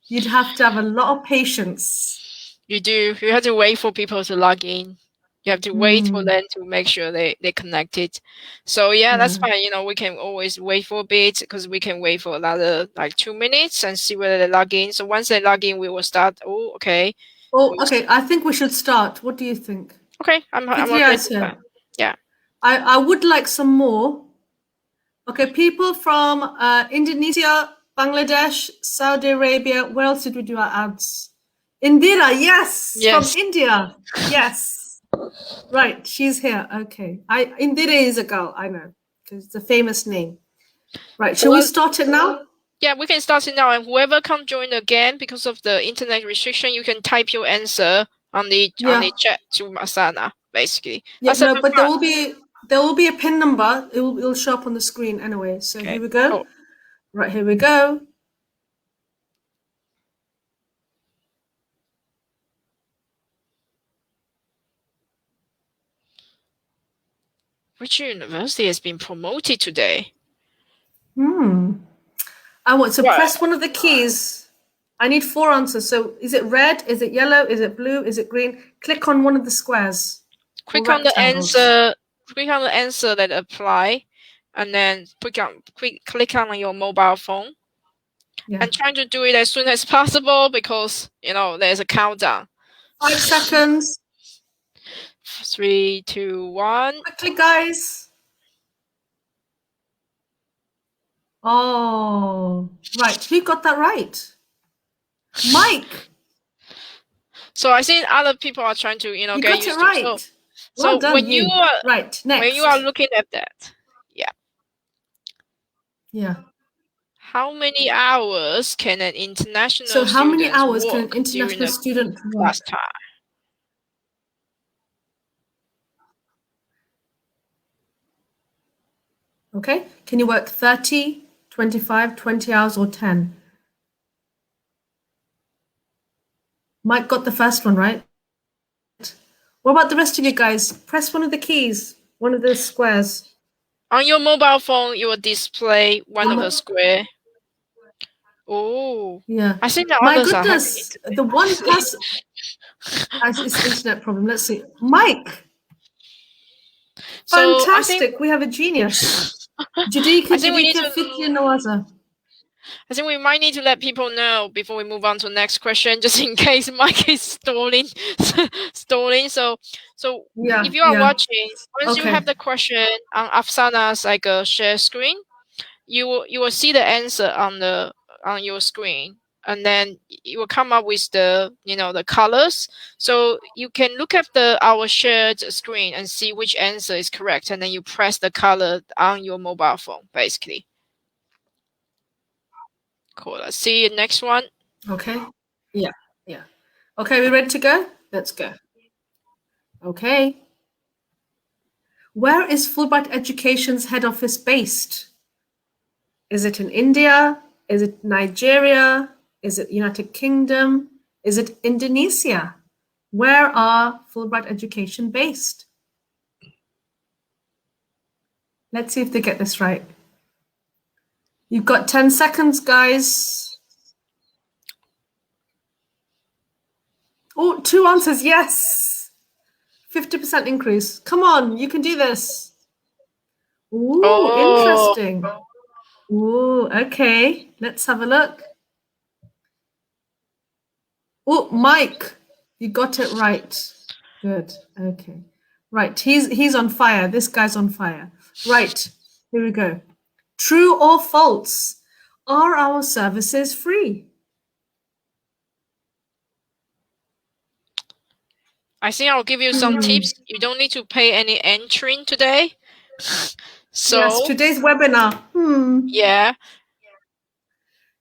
You'd have to have a lot of patience. You do. You have to wait for people to log in. You have to wait for them to make sure they connected. So yeah, that's fine. We can always wait for a bit, because we can wait for another like 2 minutes and see whether they log in. So once they log in, we will start. Oh, okay. Oh, okay. I think we should start. What do you think? Okay, I'm okay. Yeah. I would like some more. Okay, people from Indonesia, Bangladesh, Saudi Arabia. Where else did we do our ads? Indira, yes. From India. Yes. Right, she's here. Okay. Indira is a girl, I know, because it's a famous name. Right, shall we start it now? Yeah, we can start it now. And whoever can join again, because of the internet restriction, you can type your answer on the chat to Asana, basically. Yeah, no, but there will be a PIN number. It'll show up on the screen anyway. So here we go. Right, here we go. Which university has been promoted today? I want to press one of the keys. I need 4 answers. So is it red? Is it yellow? Is it blue? Is it green? Click on one of the squares. Click on the answer. Click on the answer that apply, and then click on your mobile phone. Yeah. And try to do it as soon as possible, because there's a countdown. 5 seconds. 3, 2, 1. Quickly, guys. Oh, right. Who got that right? Mike. So I think other people are trying to, you get used to it. Right. So done, when you are right, next. When you are looking at that, yeah. How many hours can an international student work? So how many hours can an international student work? Last time. Okay. Can you work 30, 25, 20 hours, or 10? Mike got the first one right. What about the rest of you guys? Press one of the keys, one of the squares. On your mobile phone, you will display one of the square. Oh, yeah. I think the My others are having goodness, the one person. It's internet problem. Let's see. Mike. So Fantastic. We have a genius. Judika, Judika, Fitya Nawaza. I think we might need to let people know before we move on to the next question, just in case Mike is stalling. So Yeah, if you are watching, once you okay. have the question on Afsana's like a share screen, you will see the answer on your screen, and then it will come up with the the colors. So you can look at our shared screen and see which answer is correct, and then you press the color on your mobile phone, basically. Cool. Let's see the next one. Okay. Yeah. Yeah. Okay, we ready to go? Let's go. Okay. Where is Fulbright Education's head office based? Is it in India? Is it Nigeria? Is it United Kingdom? Is it Indonesia? Where are Fulbright Education based? Let's see if they get this right. You've got 10 seconds, guys. Oh, 2 answers, yes. 50% increase. Come on, you can do this. Ooh, interesting. Ooh, okay. Let's have a look. Oh, Mike, you got it right. Good. Okay. Right. He's on fire. This guy's on fire. Right. Here we go. True or false? Are our services free? I think I'll give you some tips. You don't need to pay any entry today. So yes, today's webinar. Yeah.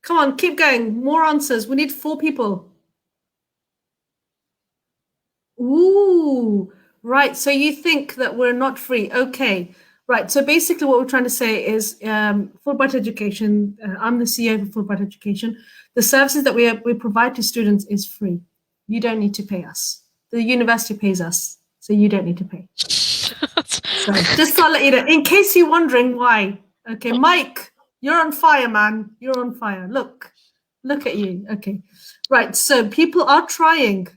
Come on, keep going. More answers. We need 4 people. Ooh, right. So you think that we're not free? Okay, right. So basically, what we're trying to say is, Fulbright Education. I'm the CEO of Fulbright Education. The services that we provide to students is free. You don't need to pay us. The university pays us, so you don't need to pay. So just to let you know, in case you're wondering why. Okay, Mike, you're on fire, man. You're on fire. Look at you. Okay, right. So people are trying.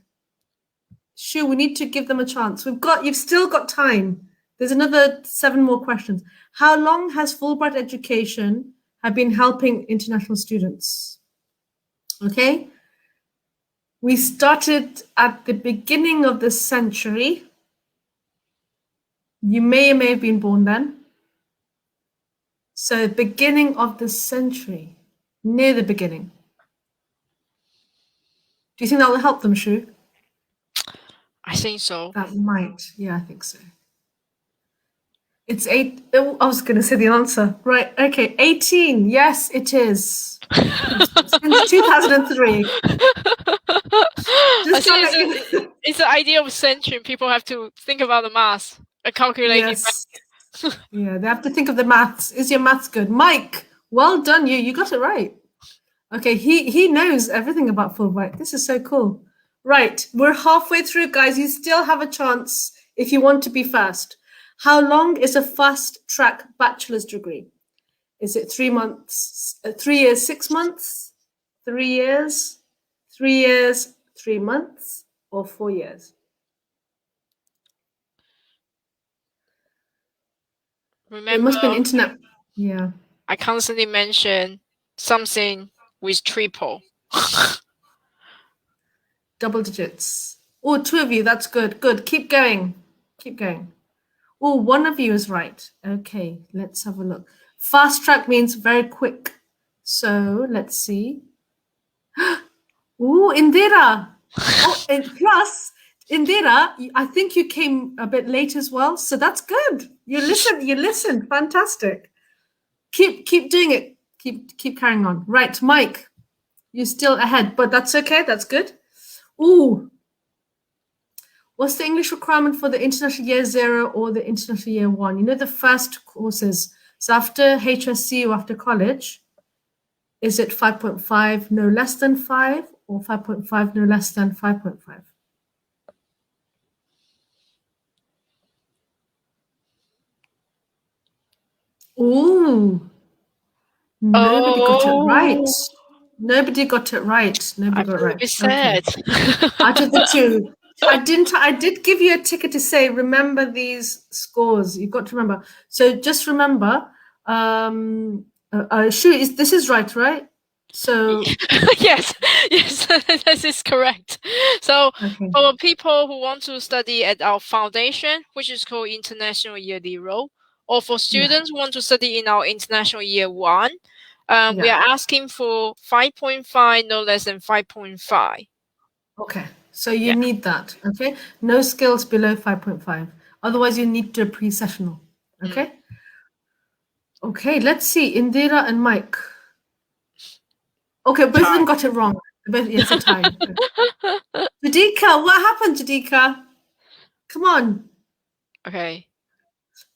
Shu, we need to give them a chance. You've still got time. There's another 7 more questions. How long has Fulbright Education have been helping international students? Okay. We started at the beginning of the century. You may or may have been born then. So beginning of the century, near the beginning. Do you think that will help them, Shu? I think so. That might. Yeah, I think so. It's 8. Oh, I was going to say the answer. Right. Okay. 18. Yes, it is. Since 2003. It's the idea of century. People have to think about the math and calculate it. Yeah, they have to think of the maths. Is your maths good? Mike, well done. You got it right. Okay, he knows everything about Fulbright. This is so cool. Right, we're halfway through, guys. You still have a chance if you want to be fast. How long is a fast track bachelor's degree? Is it 3 months, 3 years, 6 months, 3 years, 3 years, 3 months, or 4 years? Remember, it must be an internet. Yeah. I constantly mention something with triple. Double digits. Oh, 2 of you. That's good. Good. Keep going. Keep going. Oh, 1 of you is right. Okay, let's have a look. Fast track means very quick. So let's see. Ooh, Indira. Oh, and plus, Indira, I think you came a bit late as well. So that's good. You listen. Fantastic. Keep doing it. Keep carrying on. Right, Mike, you're still ahead, but that's okay. That's good. Ooh. What's the English requirement for the International Year 0 or the International Year 1? You know, the first courses. So after HSC or after college, is it 5.5, no less than 5, or 5.5 no less than 5.5? Ooh, nobody got it right. Nobody got it right. Nobody got it right. Be sad. Okay. Out of the two, I did give you a ticket to say, remember these scores. You've got to remember. So just remember, Shu, this is right? So yes, this is correct. So okay. for people who want to study at our foundation, which is called International Yearly Roll, or for students who want to study in our International Year 1, we are asking for 5.5, no less than 5.5. Okay, so you need that, okay? No skills below 5.5. Otherwise, you need to pre-sessional, okay? Okay, let's see. Indira and Mike. Okay, both of them got it wrong. Yes, a tie. Jadika, what happened, Jadika? Come on. Okay.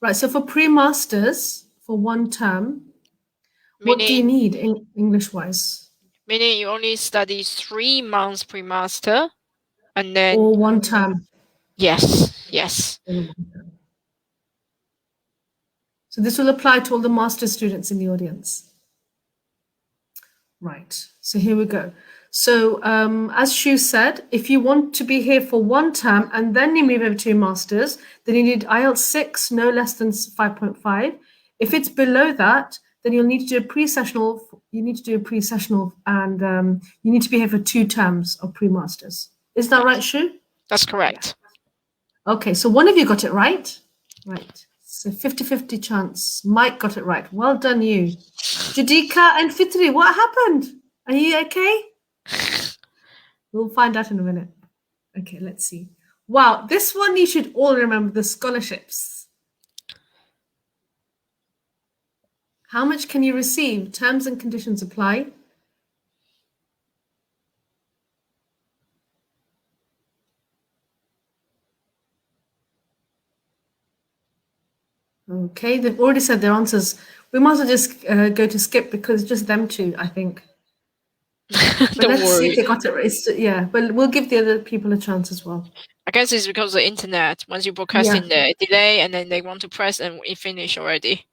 Right, so for pre-masters, for one term, what do you need in English-wise? Meaning you only study 3 months pre-master, and then... Or one term? Yes. So this will apply to all the master's students in the audience. Right, so here we go. So as Shu said, if you want to be here for one term and then you move over to your master's, then you need IELTS 6, no less than 5.5. If it's below that, then you'll need to do a pre-sessional. You need to do a pre-sessional, and you need to be here for 2 terms of pre-masters. Is that right, Shu? That's correct. Yeah. Okay, so one of you got it right. Right. So 50-50 chance. Mike got it right. Well done, you. Jadika and Fitri, what happened? Are you okay? We'll find out in a minute. Okay, let's see. Wow, this one you should all remember, the scholarships. How much can you receive? Terms and conditions apply. Okay, they've already said their answers. We might as well just go to skip because it's just them two, I think. But let's see if they got it right. Yeah, but we'll give the other people a chance as well. I guess it's because of the internet. Once you broadcast in the delay, and then they want to press and it finish already.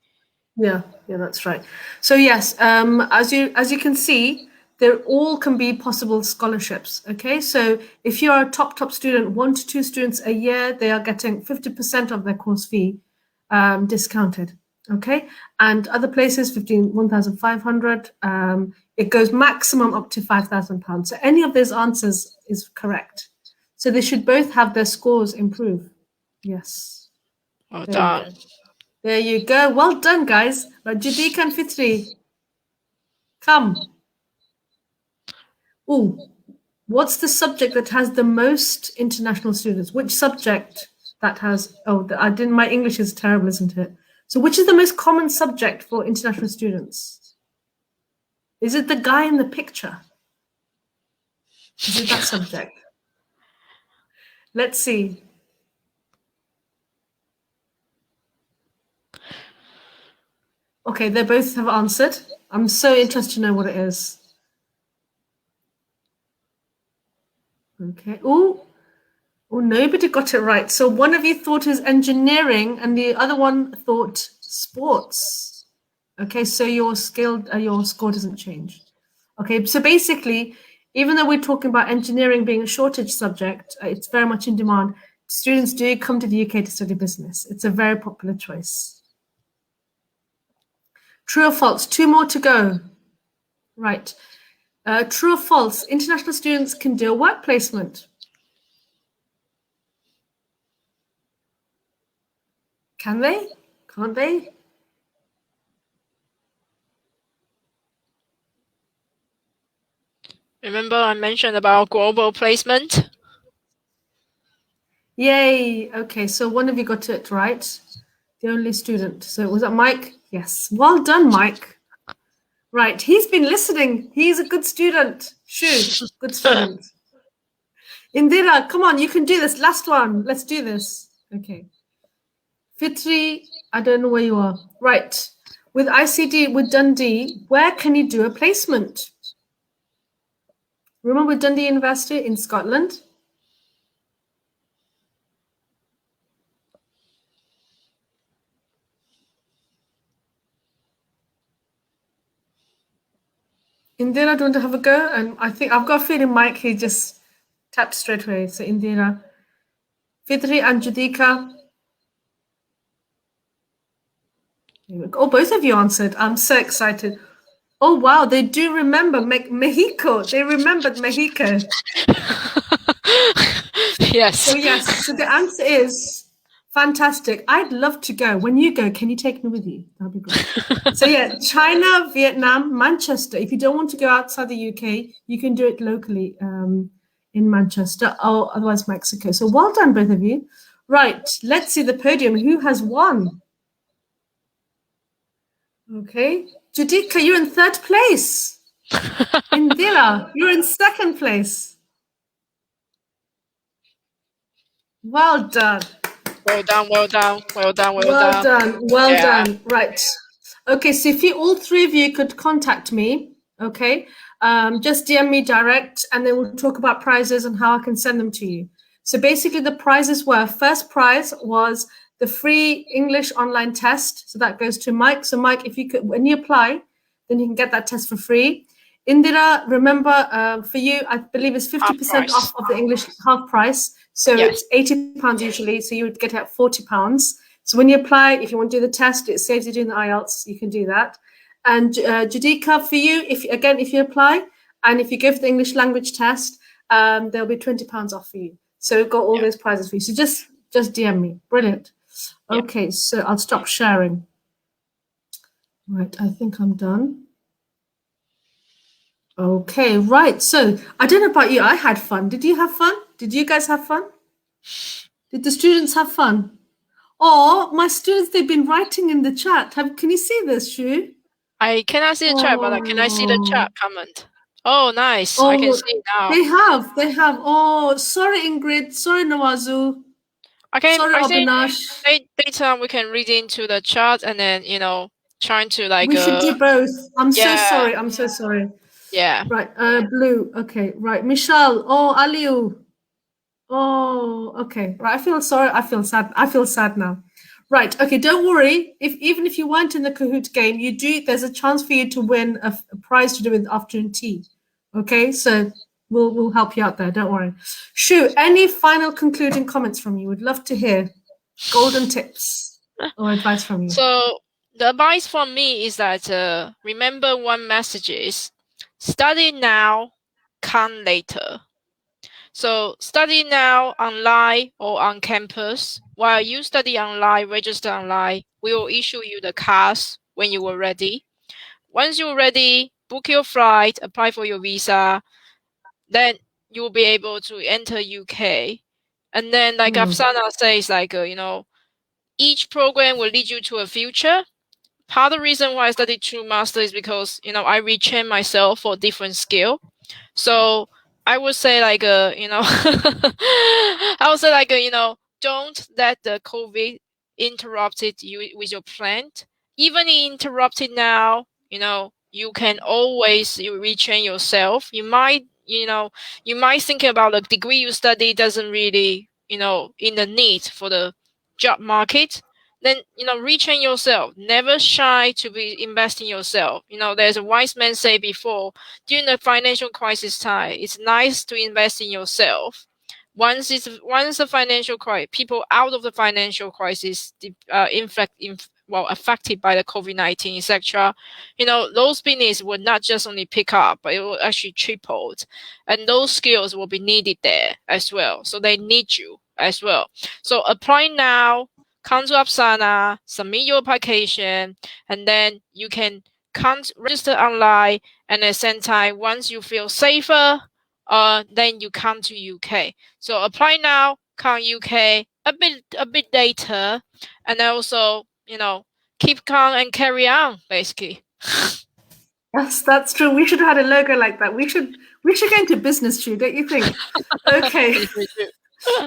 Yeah, that's right. So yes, as you can see, they all can be possible scholarships. Okay, so if you're a top student, 1 to 2 students a year, they are getting 50% of their course fee discounted. Okay, and other places, 1,500. It goes maximum up to £5,000. So any of those answers is correct. So they should both have their scores improve. Yes. Well done. There you go. Well done, guys. Jadika and Fitri, come. Ooh, what's the subject that has the most international students? Which subject that has? Oh, I didn't. My English is terrible, isn't it? So, which is the most common subject for international students? Is it the guy in the picture? Is it that subject? Let's see. Okay, they both have answered. I'm so interested to know what it is. Okay. Oh, nobody got it right. So one of you thought it was engineering and the other one thought sports. Okay, so your score doesn't change. Okay, so basically, even though we're talking about engineering being a shortage subject, it's very much in demand. Students do come to the UK to study business. It's a very popular choice. True or false? 2 more to go. Right. True or false? International students can do a work placement. Can they? Can't they? Remember I mentioned about global placement? Yay. Okay, so one of you got it right. The only student. So was that Mike? Yes. Well done, Mike. Right. He's been listening. He's a good student. Shu, good student. Indira, come on, you can do this. Last one. Let's do this. Okay. Fitri, I don't know where you are. Right. With ICD, with Dundee, where can you do a placement? Remember Dundee University in Scotland? Indira, do you want to have a go? And I think I've got a feeling Mike, he just tapped straight away. So Indira, Fitri and Judika. Oh, both of you answered. I'm so excited. Oh, wow. They do remember Mexico. They remembered Mexico. Yes. So, yes. So the answer is fantastic. I'd love to go. When you go, can you take me with you? That'd be great. So, yeah, China, Vietnam, Manchester. If you don't want to go outside the UK, you can do it locally in Manchester or otherwise Mexico. So, well done, both of you. Right. Let's see the podium. Who has won? Okay. Judika, you're in third place. Indira, you're in second place. Well done. Well done, well done, well done, Well done. Well Yeah. done. Right. Okay, so if you all three of you could contact me, okay, just DM me direct and then we'll talk about prizes and how I can send them to you. So basically the prizes were, first prize was the free English online test. So that goes to Mike. So Mike, if you could, when you apply, then you can get that test for free. Indira, remember, for you, I believe it's 50% off of the English half price. So Yes. it's £80 usually. So you would get it at £40. So when you apply, if you want to do the test, it saves you doing the IELTS. You can do that. And Judika, for you, if you apply and if you go for the English language test, there'll be £20 off for you. So we've got all those prizes for you. So just DM me. Brilliant. Okay, so I'll stop sharing. Right, I think I'm done. Okay, right. So I don't know about you. I had fun. Did you have fun? Did you guys have fun? Did the students have fun? Oh, my students, they've been writing in the chat. Can you see this, Shu? I cannot see the chat, but can I see the chat comment? Oh, nice. I can see it now. They have. Oh, sorry, Ingrid. Sorry, Nawazu. Sorry, Abinash. Later we can read into the chat and then, trying to like... We should do both. I'm so sorry. Yeah. Right, Blue. Okay, right. Michelle. Oh, Aliu. Oh, okay. Right, I feel sorry. I feel sad. I feel sad now. Right. Okay. Don't worry. Even if you weren't in the Kahoot game, there's a chance for you to win a prize to do with afternoon tea. Okay. So we'll help you out there. Don't worry. Shu, any final concluding comments from you? Would love to hear golden tips or advice from you. So the advice from me is that remember one message is study now, come later. So study now online or on campus. While you study online, register online, we will issue you the cards when you are ready. Once you're ready, book your flight, apply for your visa, then you will be able to enter UK. And then like Afsana says, like, each program will lead you to a future. Part of the reason why I studied True Master is because, I retrain myself for different skill. So I would say like, I would say like, don't let the COVID interrupted you with your plan. Even interrupted now, you can always retrain yourself. You might think about the degree you study doesn't really, in the need for the job market. Then, retrain yourself. Never shy to be investing yourself. There's a wise man say before, during the financial crisis time, it's nice to invest in yourself. Once the financial crisis, people out of the financial crisis, affected by the COVID-19, etc., those business will not just only pick up, but it will actually triple, and those skills will be needed there as well. So they need you as well. So apply now. Come to Afsana, submit your application, and then you can register online. And at the same time, once you feel safer, then you come to UK. So apply now, come UK a bit later, and also keep calm and carry on, basically. Yes, that's true. We should have had a logo like that. We should get into business, Shu, don't you think? Okay.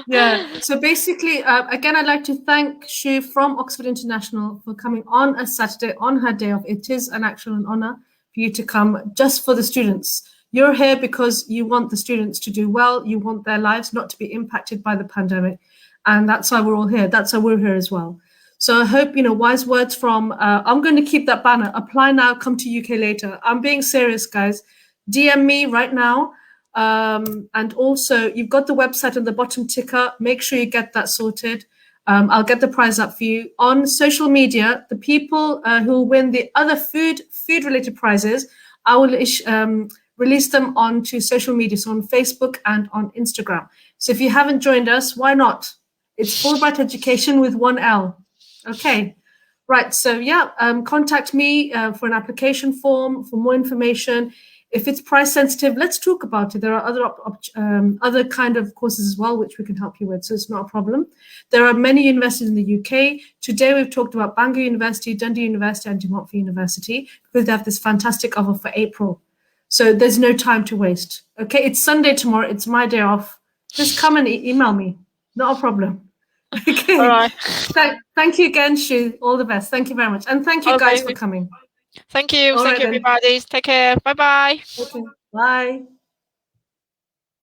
Yeah. So basically, again, I'd like to thank Shu from Oxford International for coming on a Saturday on her day off. It is an actual honor for you to come just for the students. You're here because you want the students to do well. You want their lives not to be impacted by the pandemic. And that's why we're all here. That's why we're here as well. So I hope, wise words from, I'm going to keep that banner, apply now, come to UK later. I'm being serious, guys. DM me right now. And also, you've got the website on the bottom ticker. Make sure you get that sorted. I'll get the prize up for you. On social media, the people who will win the other food-related prizes, I will release them onto social media, so on Facebook and on Instagram. So if you haven't joined us, why not? It's Fulbright Education with 1 L. Okay. Right. So yeah, contact me for an application form for more information. If it's price sensitive, let's talk about it. There are other kind of courses as well, which we can help you with. So it's not a problem. There are many universities in the UK. Today, we've talked about Bangor University, Dundee University, and De Montfort University, because they have this fantastic offer for April. So there's no time to waste. Okay, it's Sunday tomorrow. It's my day off. Just come and email me. Not a problem. Okay. All right. Thank you again, Shu. All the best. Thank you very much. And thank you guys for coming. Thank you. All Thank right, you, everybody. Take care. Bye-bye. Okay. Bye.